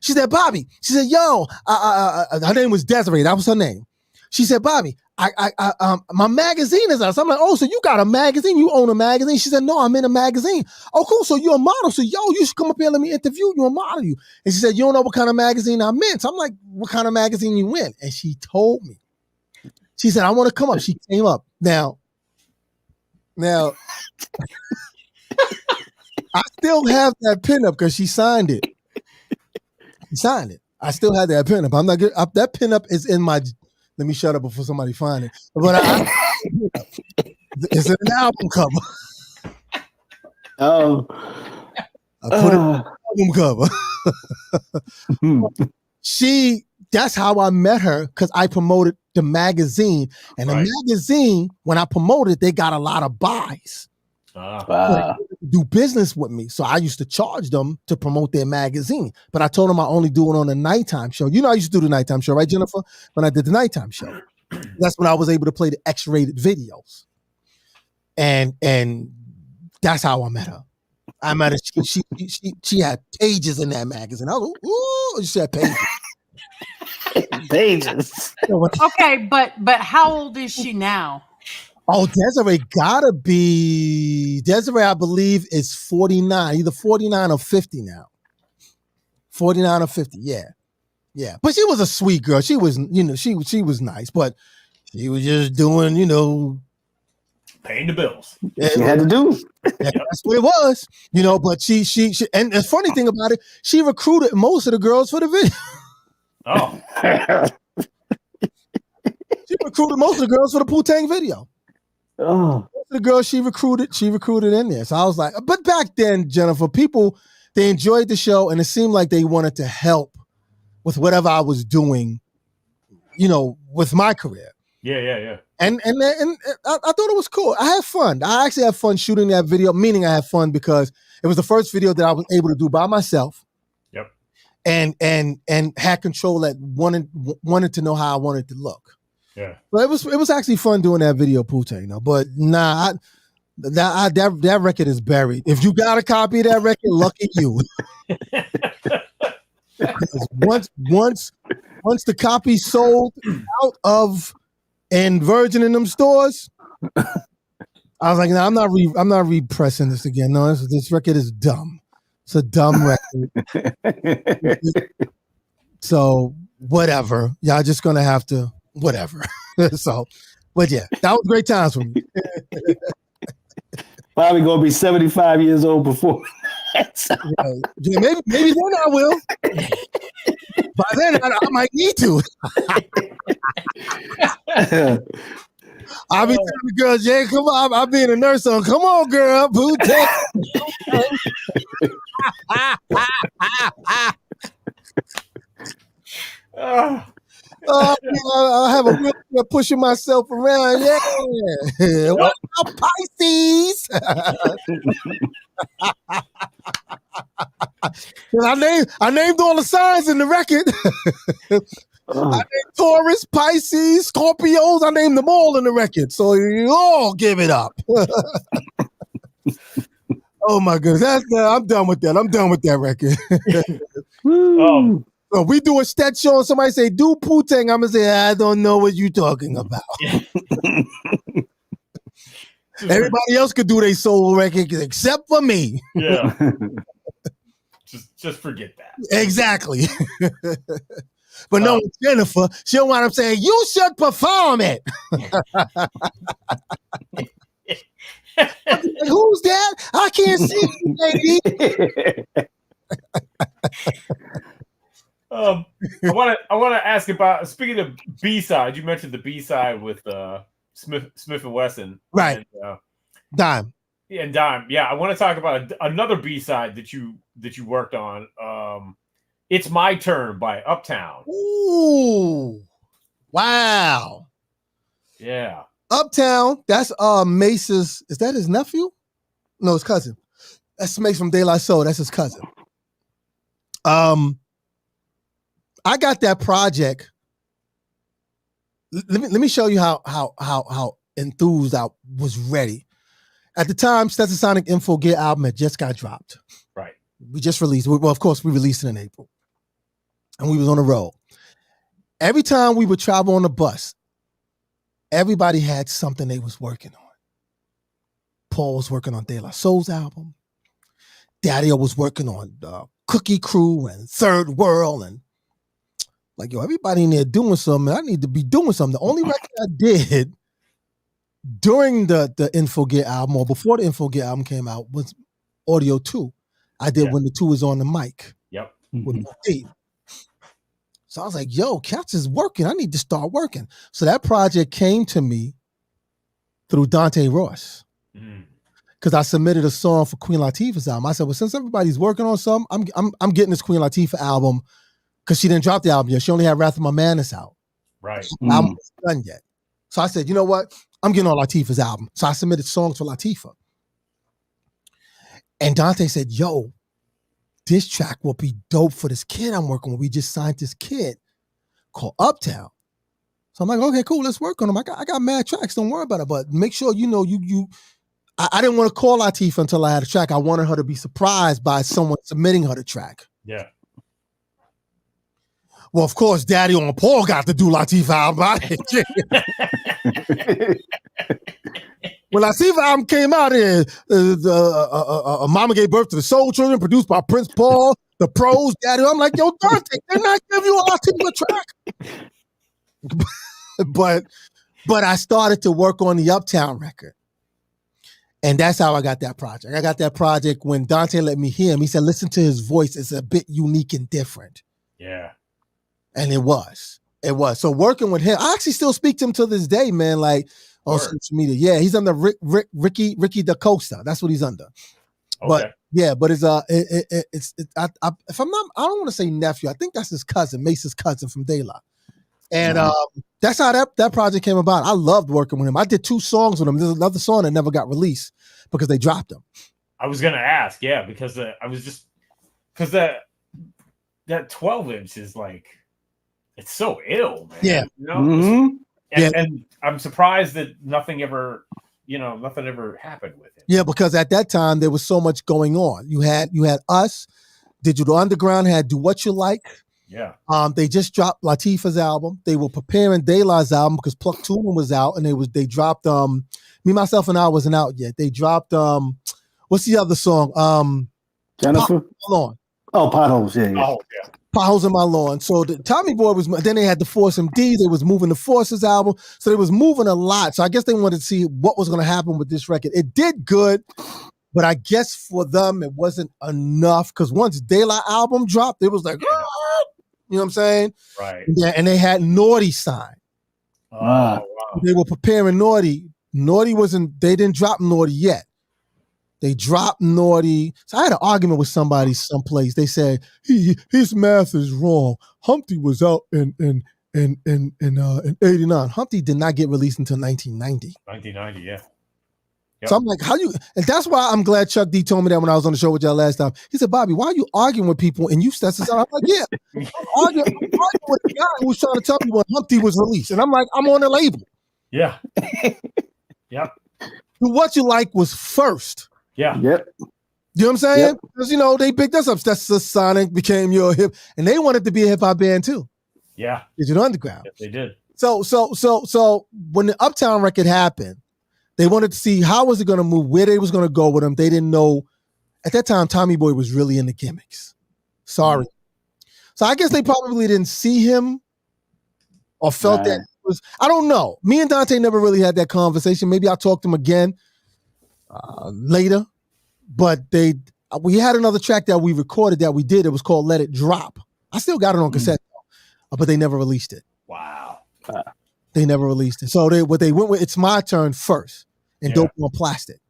She said, Bobby, she said, yo, her name was Desiree. That was her name. She said, Bobby, my magazine is out. So I'm like, oh, so you got a magazine? You own a magazine? She said, no, I'm in a magazine. Oh, cool. So you're a model. So, yo, you should come up here and let me interview you and model you. And she said, you don't know what kind of magazine I'm in. So I'm like, what kind of magazine you in? And she told me. She said, I want to come up. She came up. Now, I still have that pinup because she signed it. She signed it. I still have that pinup. I'm not good. That pinup is in my. Let me shut up before somebody find it. But it's an album cover. Oh, I put it album cover. That's how I met her because I promoted the magazine. And the magazine, when I promoted, they got a lot of buys. Do business with me. So I used to charge them to promote their magazine. But I told them I only do it on a nighttime show. You know, I used to do the nighttime show, right, Jennifer? When I did the nighttime show. That's when I was able to play the X-rated videos. And that's how I met her. I met her. She had pages in that magazine. I was like, ooh, she had pages. Pages. Okay, but how old is she now? Oh, Desiree, I believe, is 49, either 49 or 50 now. 49 or 50. Yeah. Yeah. But she was a sweet girl. She was, she was nice, but she was just doing, Paying the bills. She had to do. Yeah, that's what it was, but she, and the funny thing about it, she recruited most of the girls for the video. Oh. She recruited most of the girls for the Wu-Tang video. Oh. The girl she recruited in there. So I was like, but back then, Jennifer, people, they enjoyed the show and it seemed like they wanted to help with whatever I was doing, with my career. Yeah. And I thought it was cool. I had fun. I actually had fun shooting that video, meaning I had fun because it was the first video that I was able to do by myself. Yep. And had control that wanted to know how I wanted to look. Yeah. But it was actually fun doing that video, Puta, But nah, that record is buried. If you got a copy of that record, lucky you. once the copy sold out of and Virgin in them stores, I was like, no, I'm not repressing this again. No, this record is dumb. It's a dumb record. So whatever. Y'all just gonna have to whatever. So, but yeah, that was great times for me. Probably gonna be 75 years old before. Yeah, maybe then I will. By then I might need to. I'll be telling the girls, Jay, come on, I'll be in a nurse on. Come on, girl, Wu-Tang. I have a wheelchair pushing myself around. Yeah. What's up, Pisces? I named all the signs in the record. I named Taurus, Pisces, Scorpios. I named them all in the record. So you all give it up. Oh my goodness. I'm done with that. I'm done with that record. So we do a Stet show and somebody say, do Wu-Tang. I'm going to say, I don't know what you're talking about. Everybody else could do their solo record except for me. Yeah. Just forget that. Exactly. But no, Jennifer, she'll wind up saying, you should perform it. Who's that? I can't see you, lady. I want to ask about, speaking of B-side, you mentioned the B-side with Smith and Wesson, right? And, Dime. Yeah, and Dime. Yeah, I want to talk about another B-side that you worked on. It's My Turn by Uptown. Ooh, wow. Yeah, Uptown. That's Mace's. Is that his nephew? No, his cousin. That's Mace from De La Soul. That's his cousin. I got that project. Let me show you how enthused I was ready. At the time, Stetsasonic Info Gear album had just got dropped. Right. We just released. Well, of course, we released it in April, and we was on the road. Every time we would travel on the bus, everybody had something they was working on. Paul was working on De La Soul's album. Daddy-O was working on Cookie Crew and Third World, and like, yo, everybody in there doing something. I need to be doing something. The only record I did during the Info Gear album, or before the Info Gear album came out, was Audio 2. I did when the 2 was on the mic. Yep. With Steve. So I was like, yo, Cats is working. I need to start working. So that project came to me through Dante Ross. Because I submitted a song for Queen Latifah's album. I said, well, since everybody's working on something, I'm getting this Queen Latifah album, because she didn't drop the album yet. She only had Wrath of My Madness out. Right. The album wasn't done yet. So I said, you know what? I'm getting on Latifah's album. So I submitted songs for Latifah. And Dante said, yo, this track will be dope for this kid I'm working with. We just signed this kid called Uptown. So I'm like, okay, cool, let's work on him. I got mad tracks, don't worry about it. But make sure I didn't want to call Latifah until I had a track. I wanted her to be surprised by someone submitting her the track. Yeah. Well, of course, Daddy-O and Paul got to do Latifah album. When Latifah album came out, Mama Gave Birth to the Soul Children, produced by Prince Paul, The pros, daddy. I'm like, yo, Dante, they're not giving you a articulate track. but I started to work on the Uptown record. And that's how I got that project. I got that project when Dante let me hear him. He said, listen to his voice. It's a bit unique and different. Yeah. And it was. It was. So working with him, I actually still speak to him to this day, man, like on Word. social media. Yeah, he's under Ricky DaCosta. That's what he's under. Okay. But yeah, but it's if I'm not, I don't want to say nephew. I think that's his cousin, Mace's cousin from De La. And that's how that project came about. I loved working with him. I did 2 songs with him. There's another song that never got released because they dropped them. I was gonna ask, yeah, because that 12-inch is like, it's so ill, man. Yeah. You know? Mm-hmm. And I'm surprised that nothing ever happened with it. Yeah, because at that time there was so much going on. You had us, Digital Underground had Do What You Like. Yeah. They just dropped Latifah's album. They were preparing De La's album because Pluck Tune was out, and they dropped Me, Myself, and I wasn't out yet. They dropped what's the other song? Jennifer? Lawn. Oh, Potholes, yeah. Oh, yeah. Potholes in My Lawn. So the Tommy Boy was, then they had the Force MD. They was moving the Forces album. So they was moving a lot. So I guess they wanted to see what was going to happen with this record. It did good, but I guess for them it wasn't enough because once De La album dropped, it was like, you know what I'm saying? Right. And they had Naughty signed. Oh, wow. They were preparing Naughty. Naughty they didn't drop Naughty yet. They dropped Naughty. So I had an argument with somebody someplace. They said his math is wrong. Humpty was out in 89. Humpty did not get released until 1990. 1990, yeah. Yep. So I'm like, and that's why I'm glad Chuck D told me that when I was on the show with y'all last time. He said, Bobby, why are you arguing with people and you Stetsasonic? I'm like, yeah. I'm arguing with the guy who was trying to tell me when Humpty was released. And I'm like, I'm on the label. Yeah. Yep. What You Like was first. Yeah. Yep. You know what I'm saying? Because, they picked us up. Stetsasonic became your hip. And they wanted to be a hip-hop band, too. Yeah. Digital Underground. Yes, they did. So when the Uptown record happened, they wanted to see how was it going to move, where they was going to go with them. They didn't know. At that time, Tommy Boy was really into gimmicks. Sorry. So I guess they probably didn't see him or felt that. I don't know. Me and Dante never really had that conversation. Maybe I'll talk to him again later. But we had another track that we recorded that we did. It was called Let It Drop. I still got it on cassette, but they never released it. Wow. They never released it. So they went with It's My Turn first and Dope on Plastic.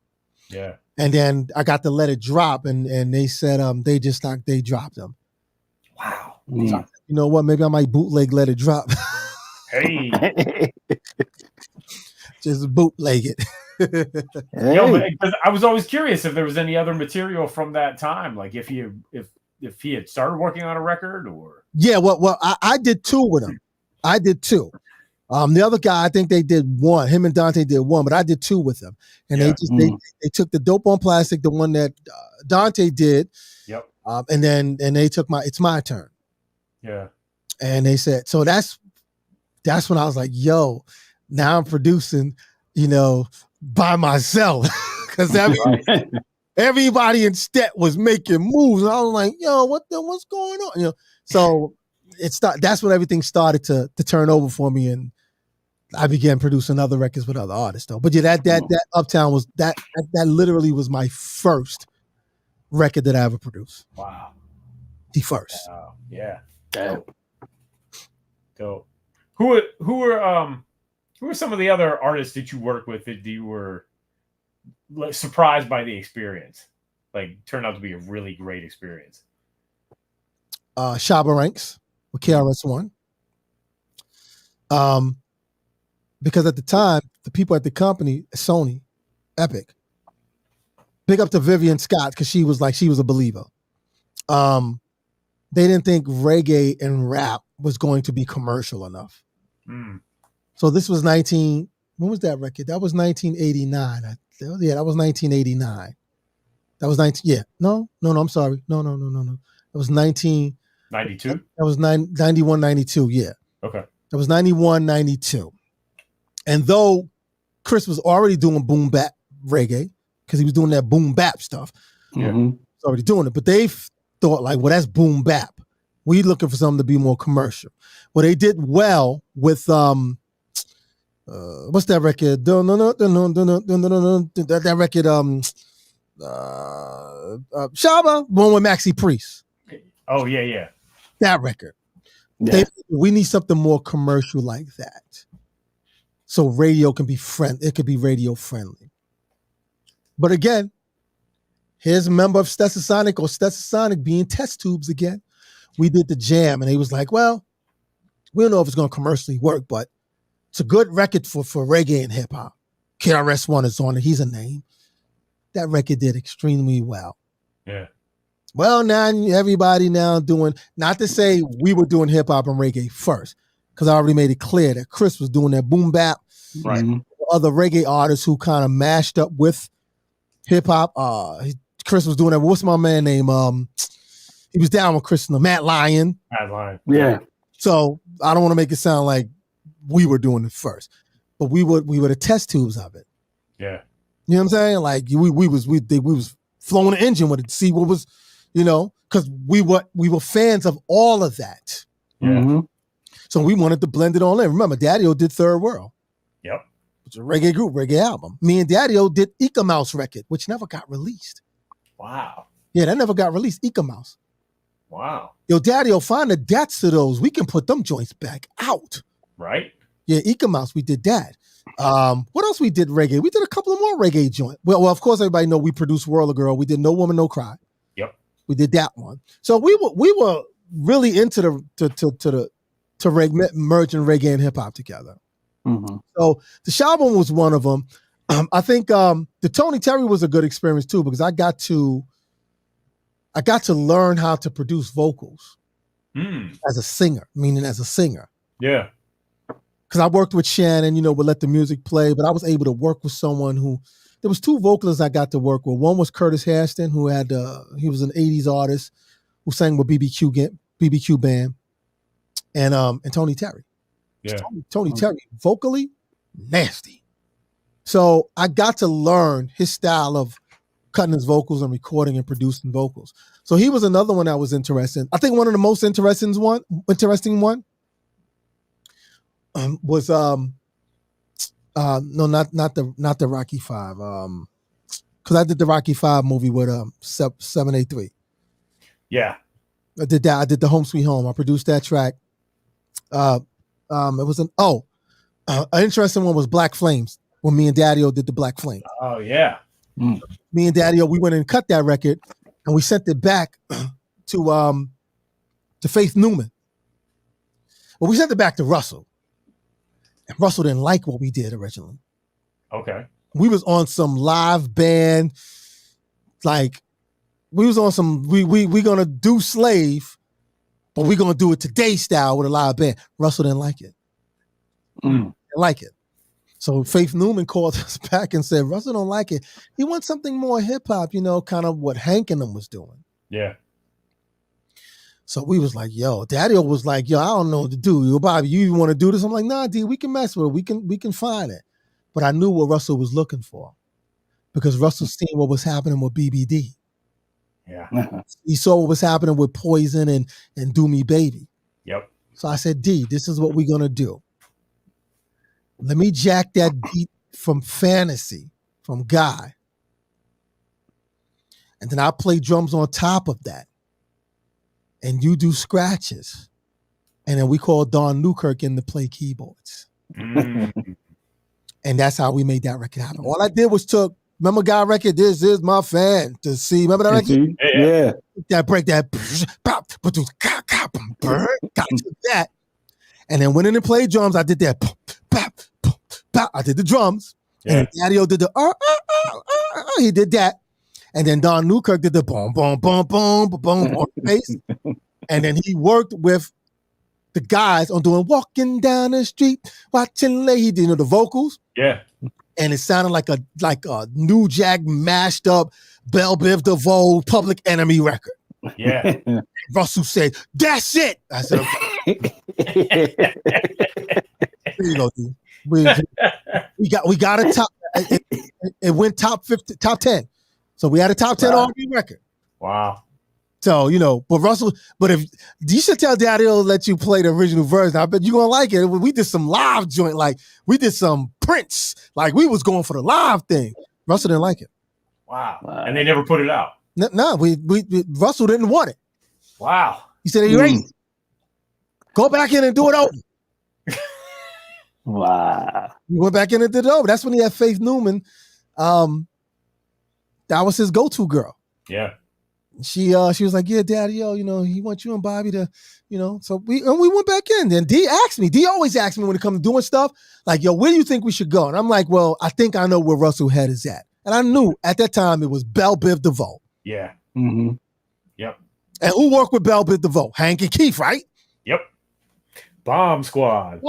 Yeah. And then I got to Let It Drop, and they said they dropped them. Wow. So, you know what? Maybe I might bootleg Let It Drop. Hey. Just bootleg it. Hey. Yo, but I was always curious if there was any other material from that time, like if he had started working on a record or. Yeah, well, I did 2 with him. I did 2. The other guy, I think they did 1. Him and Dante did 1, but I did 2 with them. And they took the Dope on Plastic, the one that Dante did. Yep. And they took It's My Turn. Yeah. And they said, so that's when I was like, yo, now I'm producing, by myself. Because everybody in Stet was making moves. And I was like, yo, what's going on? So that's when everything started to turn over for me. And I began producing other records with other artists though. But yeah, that Uptown was that literally was my first record that I ever produced. Wow. The first. Wow. Yeah. Dope. Dope. Who were some of the other artists that you worked with that you were surprised by the experience? Like turned out to be a really great experience. Shabba Ranks with KRS-One. Because at the time, the people at the company, Sony, Epic, big up to Vivian Scott because she was a believer. They didn't think reggae and rap was going to be commercial enough. So this was when was that record? That was 1989. Yeah, that was 1989. That was 19. Yeah, no, I'm sorry. No. That was 1992. That was 91, 92. Yeah. Okay. That was 91, 92. And though Chris was already doing boom bap reggae because he was doing that boom bap stuff, yeah, he was already doing it. But thought like, well, that's boom bap. We looking for something to be more commercial. Well, they did well with what's that record? That record, Shaba, one with Maxi Priest. Oh yeah. That record. Yeah. We need something more commercial like that. So radio can be it could be radio friendly. But again, here's a member of Stetsasonic or Stetsasonic being test tubes again. We did the jam and he was like, well, we don't know if it's going to commercially work, but it's a good record for reggae and hip hop. KRS-One is on it. He's a name. That record did extremely well. Yeah. Well, now everybody now doing, not to say we were doing hip hop and reggae first, because I already made it clear that Chris was doing that boom bap. Right. Other reggae artists who kind of mashed up with hip hop. Chris was doing that. What's my man name? He was down with Chris, Matt Lyon. Yeah. So I don't want to make it sound like we were doing it first, but we were the test tubes of it. Yeah. You know what I'm saying? Like we was flowing the engine with it to see what was, because we were fans of all of that. Yeah. Mm-hmm. So we wanted to blend it all in. Remember, Daddy-O did Third World. Yep. It's a reggae group, reggae album. Me and Daddy-O did Eka Mouse record, which never got released. Wow. Yeah, that never got released. Eka Mouse. Wow. Yo, Daddy-O, find the dats to those. We can put them joints back out. Right. Yeah, Eka Mouse, we did that. What else we did reggae? We did a couple of more reggae joints. Well, of course, everybody know we produced World of Girl. We did No Woman, No Cry. Yep. We did that one. So we were really into merging reggae and hip hop together. Mm-hmm. So the Shabon was one of them. I think the Tony Terry was a good experience too, because I got to learn how to produce vocals as a singer, meaning as a singer. Yeah. Because I worked with Shannon, would let the music play, but I was able to work with someone there was two vocalists I got to work with. One was Curtis Hairston, who he was an 80s artist who sang with BBQ Band, and Tony Terry. Yeah. Tony Terry, vocally, nasty. So I got to learn his style of cutting his vocals and recording and producing vocals. So he was another one that was interesting. I think one of the most interesting one was no, not the Rocky Five. Because I did the Rocky Five movie with 783. Yeah. I did that. I did the Home Sweet Home. I produced that track. It was an interesting one was Black Flames, when me and Daddy-O did the Black Flames. Oh yeah. Me and Daddy-O, we went and cut that record and we sent it back to Faith Newman. Well, we sent it back to Russell. And Russell didn't like what we did originally. Okay. We was on some live band, like we was on some we gonna do Slave, but we gonna do it today style with a live band. Russell didn't like it. Didn't like it. So Faith Newman called us back and said, Russell don't like it. He wants something more hip hop, kind of what Hank and them was doing. Yeah. So we was like, yo, Daddy-O was like, yo, I don't know what to do. Yo, Bobby, you want to do this? I'm like, nah, D, we can mess with it. We can find it. But I knew what Russell was looking for because Russell seen what was happening with BBD. Yeah. He saw what was happening with Poison and Do Me Baby. Yep. So I said, D, this is what we're going to do. Let me jack that beat from Fantasy, from Guy. And then I'll play drums on top of that. And you do scratches. And then we call Don Newkirk in to play keyboards. And that's how we made that record happen. All I did was remember Guy record, This Is My Fantasy. Remember that record? Yeah. That break, that got that. And then went in and played drums. I did that. I did the drums. Yeah. And Daddy-O did the he did that. And then Don Newkirk did the boom, boom, boom, boom, boom, boom on the bass. And then he worked with the guys on doing Walking Down the Street, Watching Lady. He did the vocals. Yeah. And it sounded like a New Jack mashed up Belle Biv DeVoe Public Enemy record. Yeah. Russell said, that's it. I said, okay. There you go, dude. We got a top. It went top 50, top 10. So we had a top 10 R&B record. Wow. So, but Russell, if you should tell Daddy will let you play the original version, I bet you're going to like it. We did some live joint, like we did some Prince, like we was going for the live thing. Russell didn't like it. Wow. And they never put it out. No, we Russell didn't want it. Wow. He said, hey, go back in and do it over. Wow. He went back in and did it over. That's when he had Faith Newman. That was his go-to girl. Yeah. She was like, yeah, Daddy, he wants you and Bobby to, so we went back in. Then D always asks me when it comes to doing stuff, like, yo, where do you think we should go? And I'm like, well, I think I know where Russell Head is at. And I knew at that time it was Belle Biv DeVoe. Yeah. Mm-hmm. Yep. And who worked with Belle Biv DeVoe? Hank and Keith, right? Yep. Bomb Squad.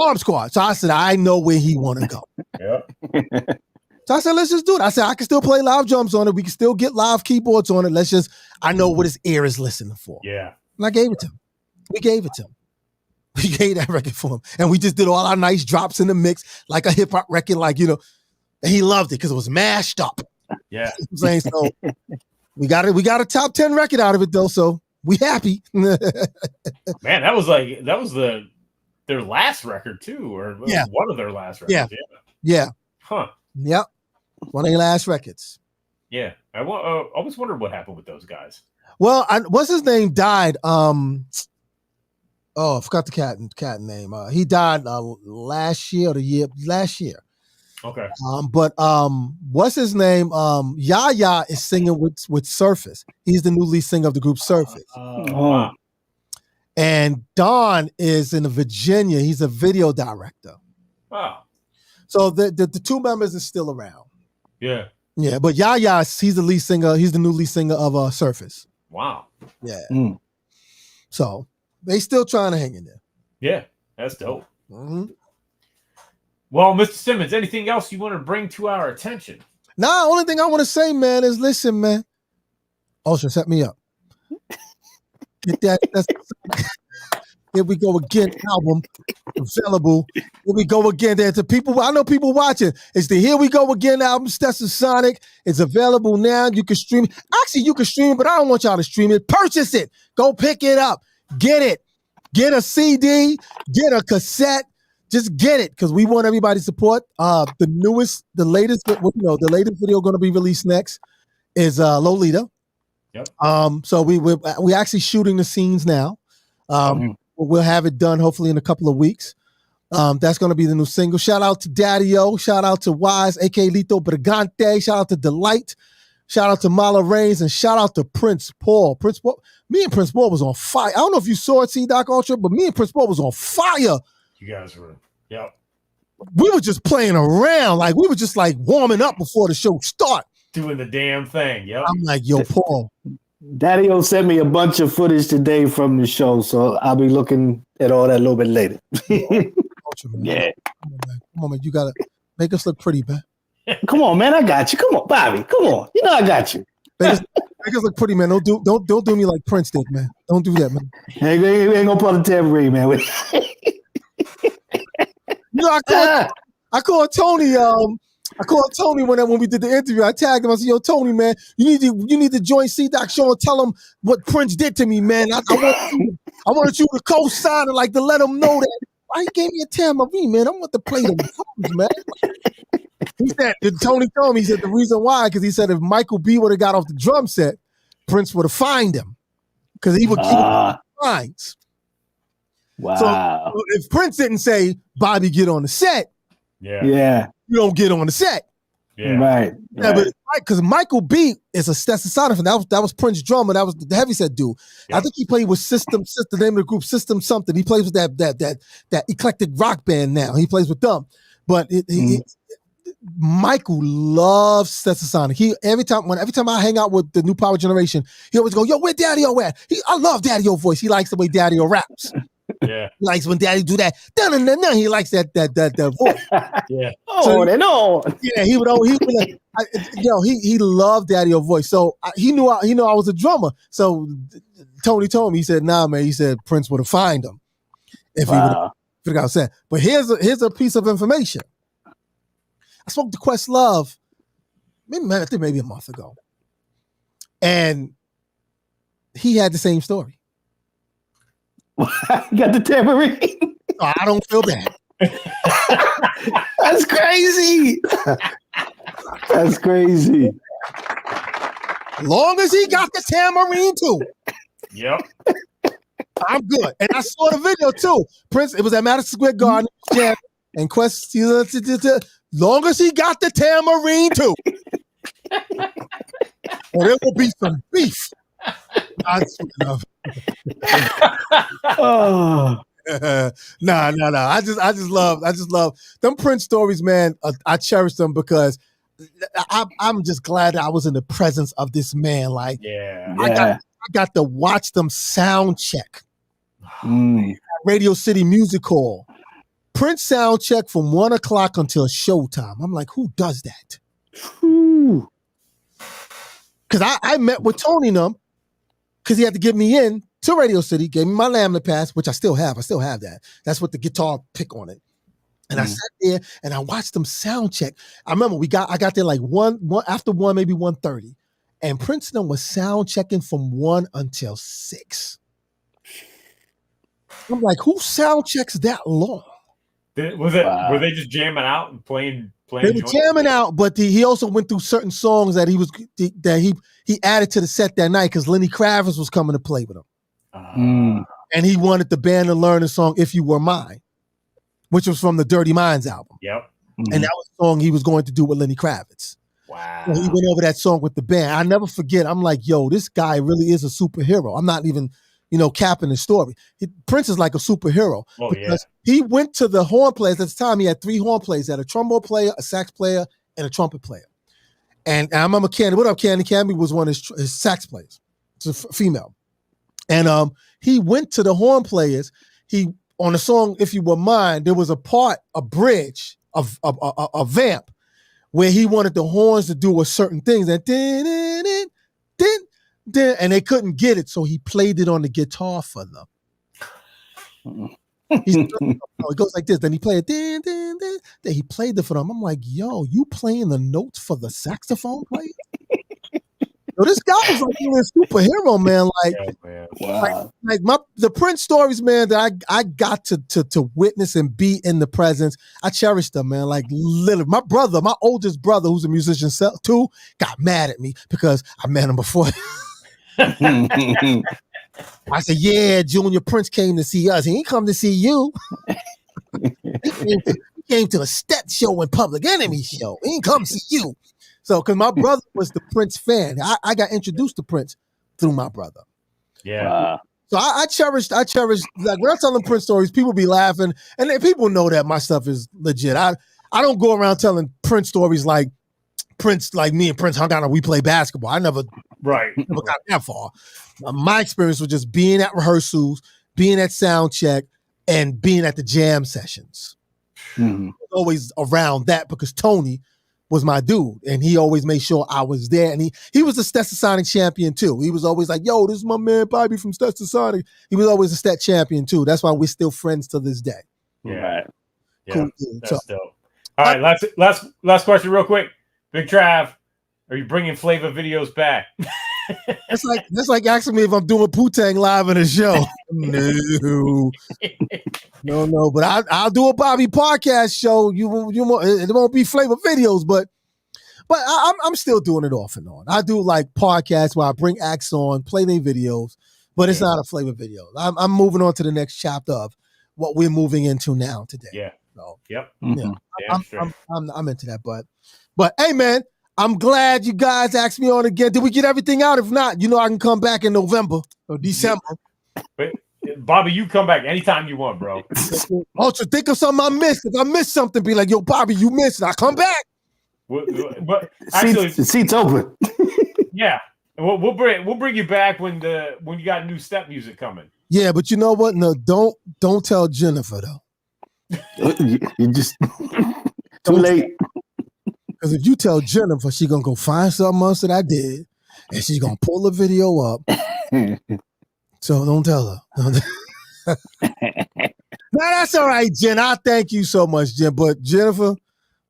So I said, I know where he want to go. Yep. So I said, let's just do it. I said, I can still play live drums on it. We can still get live keyboards on it. I know what his ear is listening for. Yeah. And I gave it to him. We gave it to him. We gave that record for him. And we just did all our nice drops in the mix, like a hip hop record, and he loved it because it was mashed up. Yeah. You know what I'm saying? So we got a top 10 record out of it though. So we happy. Man, that was their last record too, or one of their last records. Yeah. Huh. Yep. One of their last records. Yeah. I always wondered what happened with those guys. Well, what's his name died? I forgot the cat name. He died last year. Okay. But what's his name? Yaya is singing with Surface. He's the new lead singer of the group Surface. Wow. And Don is in Virginia. He's a video director. Wow. So the two members are still around. Yeah. Yeah, but Yaya, he's the lead singer. He's the new lead singer of Surface. Wow. Yeah. So they still trying to hang in there. Yeah, that's dope. Mm-hmm. Well, Mr. Simmons, anything else you want to bring to our attention? Nah, only thing I want to say, man, is listen, man. Ultra, set me up. Get that. Here we go again. Album available. Here we go again. There's the people. I know people watching. It's the Here We Go Again album. Stetsasonic. It's available now. You can stream it. Actually, you can stream it, but I don't want y'all to stream it. Purchase it. Go pick it up. Get it. Get a CD. Get a cassette. Just get it because we want everybody's support. The latest video going to be released next is Lolita. Yep. So we actually shooting the scenes now. We'll have it done hopefully in a couple of weeks. That's going to be the new single. Shout out to Daddy-O. Shout out to Wise, aka Lito Brigante. Shout out to Delight. Shout out to Mala Reigns and shout out to Prince Paul. Me and Prince Paul was on fire. I don't know if you saw it, C-Doc Ultra, but me and Prince Paul was on fire. You guys were, yep. We were just playing around. Like we were just like warming up before the show start. Doing the damn thing, yep. I'm like, yo, Paul. Daddy-O sent me a bunch of footage today from the show, so I'll be looking at all that a little bit later. Ultra, man. Yeah. Come on, man. You got to make us look pretty, man. Come on, man. I got you. Come on, Bobby. Come on. You know I got you. Make us look pretty, man. Don't do me like Prince did, man. Don't do that, man. Hey, we ain't gonna pull the tambourine, man. I called Tony. I called Tony when we did the interview. I tagged him. I said, "Yo, Tony, man, you need to join C-Doc show and tell him what Prince did to me, man. I wanted you to co-sign and like to let him know that." Why he gave me a tambourine, man? I want to play the drums, man. He said, Tony told me, he said the reason why, because he said if Michael B would have got off the drum set, Prince would have fined him. Because he would keep fines. Wow. So if Prince didn't say, Bobby, get on the set, yeah, you don't get on the set. Yeah. Right. Yeah, but because Michael B is a Stetsasonic fan. That was Prince drummer. That was the heavyset dude. Yeah. I think he played with System. The name of the group System something. He plays with that eclectic rock band now. He plays with them. But Michael loves Stetsasonic. Every time I hang out with the new Power Generation, he always go, "Yo, where Daddy-O at?" I love Daddy-O voice. He likes the way Daddy-O raps. Yeah, he likes when Daddy do that. He likes that voice. Yeah. Oh, yeah, he loved Daddy-O voice. So he knew I was a drummer. So Tony told me, he said, "Nah, man." He said Prince would have fined him if he would have figured out said. But here's a piece of information. I spoke to Questlove maybe a month ago, and he had the same story. You got the tambourine. So I don't feel bad. That's crazy. That's crazy. Long as he got the tambourine too, Yep. I'm good. And I saw the video too. Prince, it was at Madison Square Garden, and Quest. Long as he got the tambourine too, or there will be some beef. Oh. Nah. I just love them Prince stories, man. I cherish them because I'm just glad that I was in the presence of this man. Like, Yeah. I got to watch them sound check. Radio City Music Hall. Prince sound check from 1 o'clock until showtime. I'm like, who does that? Because I met with Tony and them because he had to get me in to Radio City, gave me my laminate pass, which I still have. I still have that. That's what the guitar pick on it. And I sat there and I watched them sound check. I remember I got there like one after 1, maybe 1:30. And Princeton was sound checking from 1 until 6. I'm like, who sound checks that long? Were they just jamming out and playing? They were jamming out, but he also went through certain songs that he added to the set that night because Lenny Kravitz was coming to play with him. And he wanted the band to learn the song "If You Were Mine," which was from the Dirty Minds album. Yep. And that was the song he was going to do with Lenny Kravitz. Wow. So he went over that song with the band. I never forget. I'm like, yo, this guy really is a superhero. I'm not even, capping the story. Prince is like a superhero because he went to the horn players. At the time, he had 3 horn players. He had a trombone player, a sax player, and a trumpet player. And I remember Candy. What up, Candy? Candy was one of his sax players. It's a female. And he went to the horn players. On the song "If You Were Mine," there was a bridge of a vamp where he wanted the horns to do a certain things. And and they couldn't get it, so he played it on the guitar for them. It goes like this. Then he played it. Then he played it for them. I'm like, yo, you playing the notes for the saxophone player? So this guy was like really a superhero, man. Like, wow. like the Prince stories, man, that I got to witness and be in the presence. I cherish them, man. Like literally, my oldest brother, who's a musician too, got mad at me because I met him before. I said, yeah, Junior, Prince came to see us. He ain't come to see you. He came to a Stet show and Public Enemy show. He ain't come to see you. So, because my brother was the Prince fan. I got introduced to Prince through my brother. Yeah. So I cherish, like when I'm telling Prince stories, people be laughing. And then people know that my stuff is legit. I don't go around telling Prince stories like Prince, like me and Prince hung out and we play basketball. I never got that far. My experience was just being at rehearsals, being at sound check, and being at the jam sessions. Always around that because Tony was my dude, and he always made sure I was there. And he was a Stetsasonic champion too. He was always like, "Yo, this is my man Bobby from Stetsasonic." He was always a Stet champion too. That's why we're still friends to this day. Yeah, Cool. that's dope. All right, last question, real quick. Big Trav, are you bringing Flava videos back? That's like asking me if I'm doing Poo-Tang live in a show. No. But I'll do a Bobby podcast show. It won't be Flava videos, but I'm still doing it off and on. I do like podcasts where I bring acts on, play their videos, but it's not a Flava video. I'm moving on to the next chapter of what we're moving into now today. Yeah. So, yep. Yeah, I'm into that, but hey, man. I'm glad you guys asked me on again. Did we get everything out? If not, I can come back in November or December. But Bobby, you come back anytime you want, bro. Also, think of something I missed. If I missed something, be like, yo, Bobby, you missed it. I come back. But actually, seats open. Yeah. We'll bring you back when you got new step music coming. Yeah, but you know what? No, don't tell Jennifer though. You just too late. Because if you tell Jennifer, she's going to go find something else that I did, and she's going to pull the video up. So don't tell her. No, that's all right, Jen. I thank you so much, Jen. But Jennifer,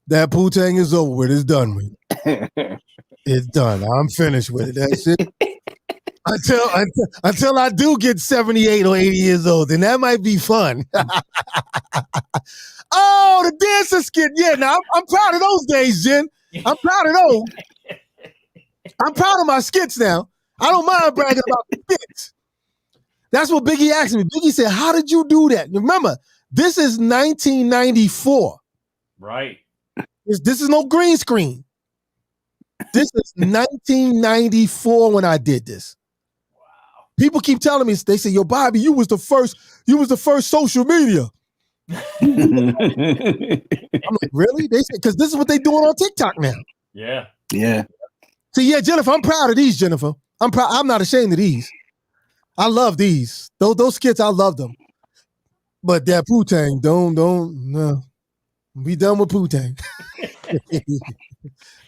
that Poo-Tang is over with. It's done with. It's done. I'm finished with it. That's it. until I do get 78 or 80 years old, then that might be fun. Oh, the dancer skit. Yeah, now I'm proud of those days, Jen. I'm proud of those. I'm proud of my skits now. I don't mind bragging about the skits. That's what Biggie asked me. Biggie said, how did you do that? Remember, this is 1994. Right. This is no green screen. This is 1994 when I did this. Wow. People keep telling me, they say, yo, Bobby, you was the first social media. I'm like, really? They say, because this is what they doing on TikTok now. Yeah. Yeah. See, yeah, Jennifer, I'm proud of these, Jennifer. I'm not ashamed of these. I love these. Those skits, I love them. But that Poo-Tang, no. We done with Poo-Tang.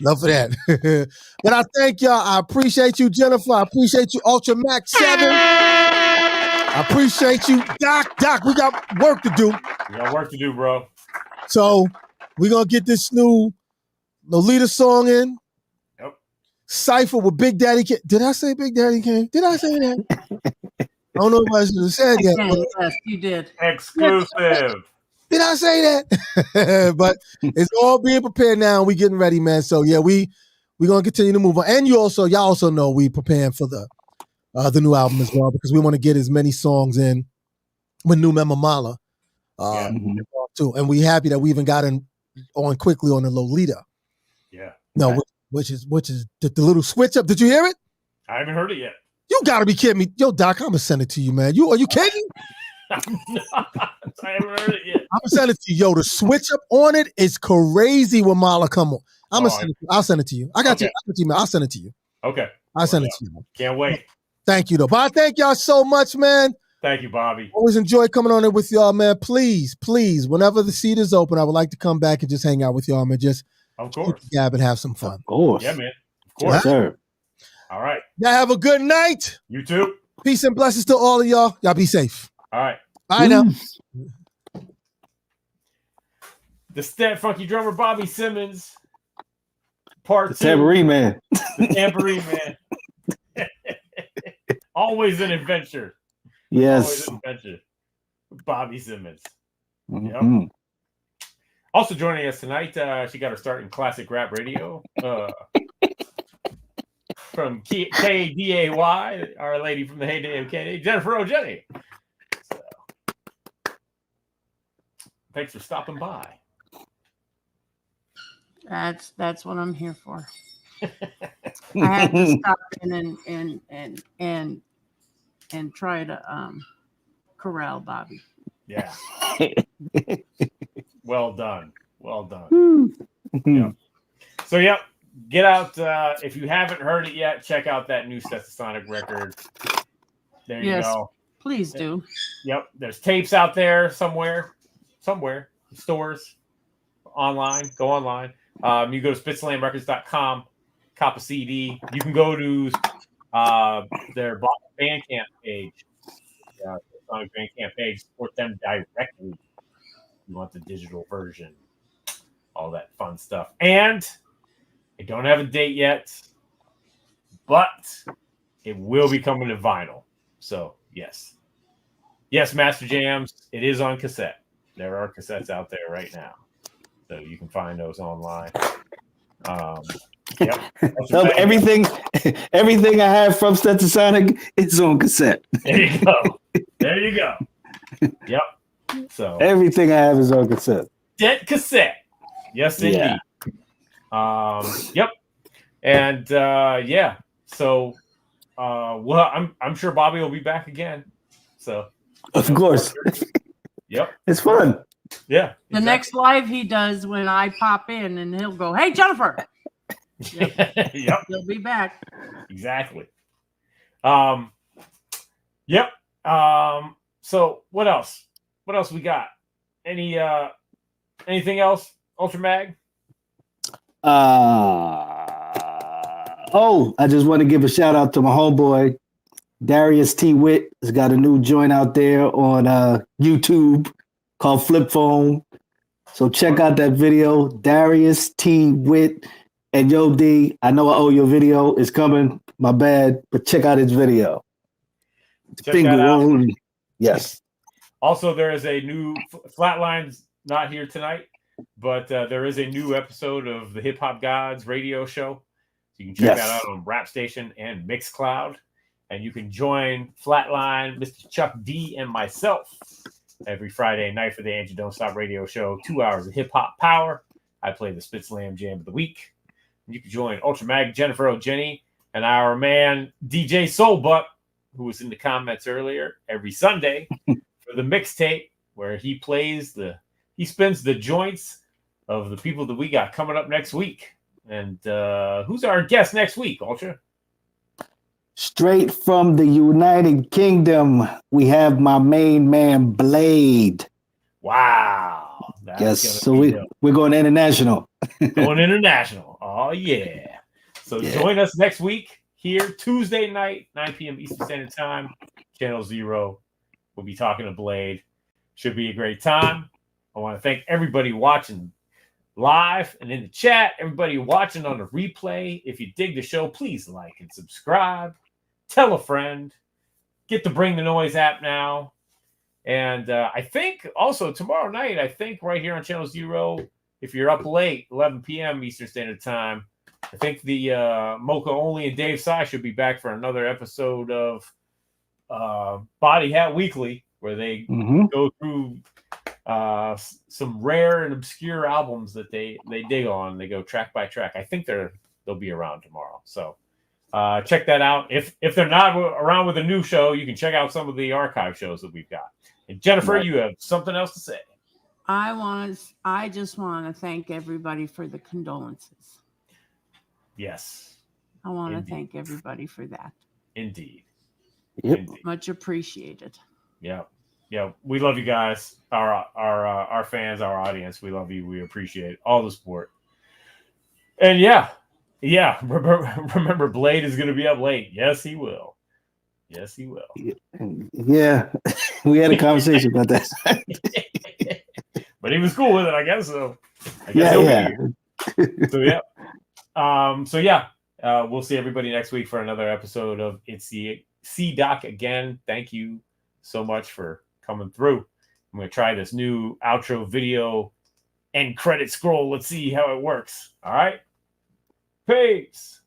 Enough of that. But I thank y'all. I appreciate you, Jennifer. I appreciate you, Ultra Max 7. I appreciate you, Doc. Doc, we got work to do. We got work to do, bro. So we're going to get this new Lolita song in. Yep. Cypher with Big Daddy Kane. Did I say Big Daddy Kane? Did I say that? I don't know if I should have said that. Yes, you did. Exclusive. Did I say that? But it's all being prepared now. And we getting ready, man. So yeah, we're gonna continue to move on. And y'all also know we preparing for the new album as well, because we want to get as many songs in with New Member Mala too. And we happy that we even got on quickly on the Lolita. Yeah. No, which is the little switch up. Did you hear it? I haven't heard it yet. You gotta be kidding me. Yo, Doc, I'm gonna send it to you, man. Are you kidding? I'm not. I haven't heard it yet. I'm gonna send it to you. Yo, the switch up on it is crazy when Mala come on. I'll send it to you. I got you, man. I'll send it to you. Okay. I'll send it to you. Can't wait. Thank you, though. But I thank y'all so much, man. Thank you, Bobby. Always enjoy coming on there with y'all, man. Please, whenever the seat is open, I would like to come back and just hang out with y'all, man. Just of course. Gab and have some fun. Of course. Yeah, man. Of course. Yes, sir. All right. Y'all have a good night. You too. Peace and blessings to all of y'all. Y'all be safe. All right. Bye now. The Stet Funky Drummer, Bobby Simmons. Part The 2. Tambourine Man. The Tambourine Man. Always an adventure. Yes. Always an adventure. Bobby Simmons. Mm-hmm. Yep. Also joining us tonight, she got her start in classic rap radio. From KDAY, our lady from the heyday of KDA, Jennifer O'Jenny. So, thanks for stopping by. That's what I'm here for. I had to stop in and try to corral Bobby. Yeah. Well done. Well done. Yeah. So, yep. Get out. If you haven't heard it yet, check out that new Stetsasonic record. There you go. Please do. Yep. There's tapes out there somewhere. Stores. Online. Go online. You go to spitslandrecords.com, cop a CD. You can go to their Bandcamp page. Sonic Bandcamp page. Support them directly. You want the digital version. All that fun stuff. And I don't have a date yet, but it will be coming to vinyl. So, yes. Yes, Master Jams, it is on cassette. There are cassettes out there right now. So you can find those online. Yep. everything I have from Stetsasonic is on cassette. There you go. Yep. So everything I have is on cassette. Dead cassette. Yes, indeed. Yeah. Yep. And yeah. So well, I'm sure Bobby will be back again. So of course. Yep. It's fun. Yeah. The next live he does when I pop in and he'll go, "Hey, Jennifer." Yep. Yep. He'll be back. Exactly. Yep. So what else? What else we got? Anything else? Ultra Mag? I just want to give a shout out to my homeboy Darius T. Witt. Has got a new joint out there on YouTube called Flip Phone. So check out that video. Darius T. Witt. And Yo D, I know I owe your video. It's coming. My bad, but check out his video. Check Finger that out. rolling. Yes. Also, there is a new Flatline's not here tonight, but there is a new episode of the Hip Hop Gods radio show. So you can check that out on Rap Station and Mixcloud. And you can join Flatline, Mr. Chuck D, and myself every Friday night for the Angie Don't Stop radio show. 2 hours of hip hop power. I play the Spit Slam Jam of the week. And you can join Ultra Mag, Jennifer O'Jenny, and our man DJ Soulbuck, who was in the comments earlier, every Sunday for the mixtape where he spins the joints of the people that we got coming up next week. And who's our guest next week, Ultra? Straight from the United Kingdom, we have my main man, Blade. Wow. Yes, so we're going international. Going international. Oh, yeah. So join us next week here, Tuesday night, 9 p.m. Eastern Standard Time, Channel 0. We'll be talking to Blade. Should be a great time. I want to thank everybody watching live and in the chat, everybody watching on the replay. If you dig the show, please like and subscribe. Tell a friend. Get the Bring the Noise app now. And I think also tomorrow night, right here on Channel 0, if you're up late, 11 p.m. Eastern Standard Time, I think the Mocha Only and Dave Sy should be back for another episode of Body Hat Weekly, where they go through some rare and obscure albums that they dig on. They go track by track. I think they'll be around tomorrow. So check that out. If they're not around with a new show, you can check out some of the archive shows that we've got. And Jennifer, you have something else to say? I just want to thank everybody for the condolences. Yes. I want to thank everybody for that. Indeed. Yep. Indeed. Much appreciated. Yeah. Yeah. We love you guys. Our fans, our audience. We love you. We appreciate all the support. And yeah. Remember, Blade is going to be up late. Yes, he will. Yes, he will. Yeah. We had a conversation about that. But he was cool with it, I guess. So we'll see everybody next week for another episode of It's the C-Doc again. Thank you so much for coming through. I'm going to try this new outro video and credit scroll. Let's see how it works. All right. Peace.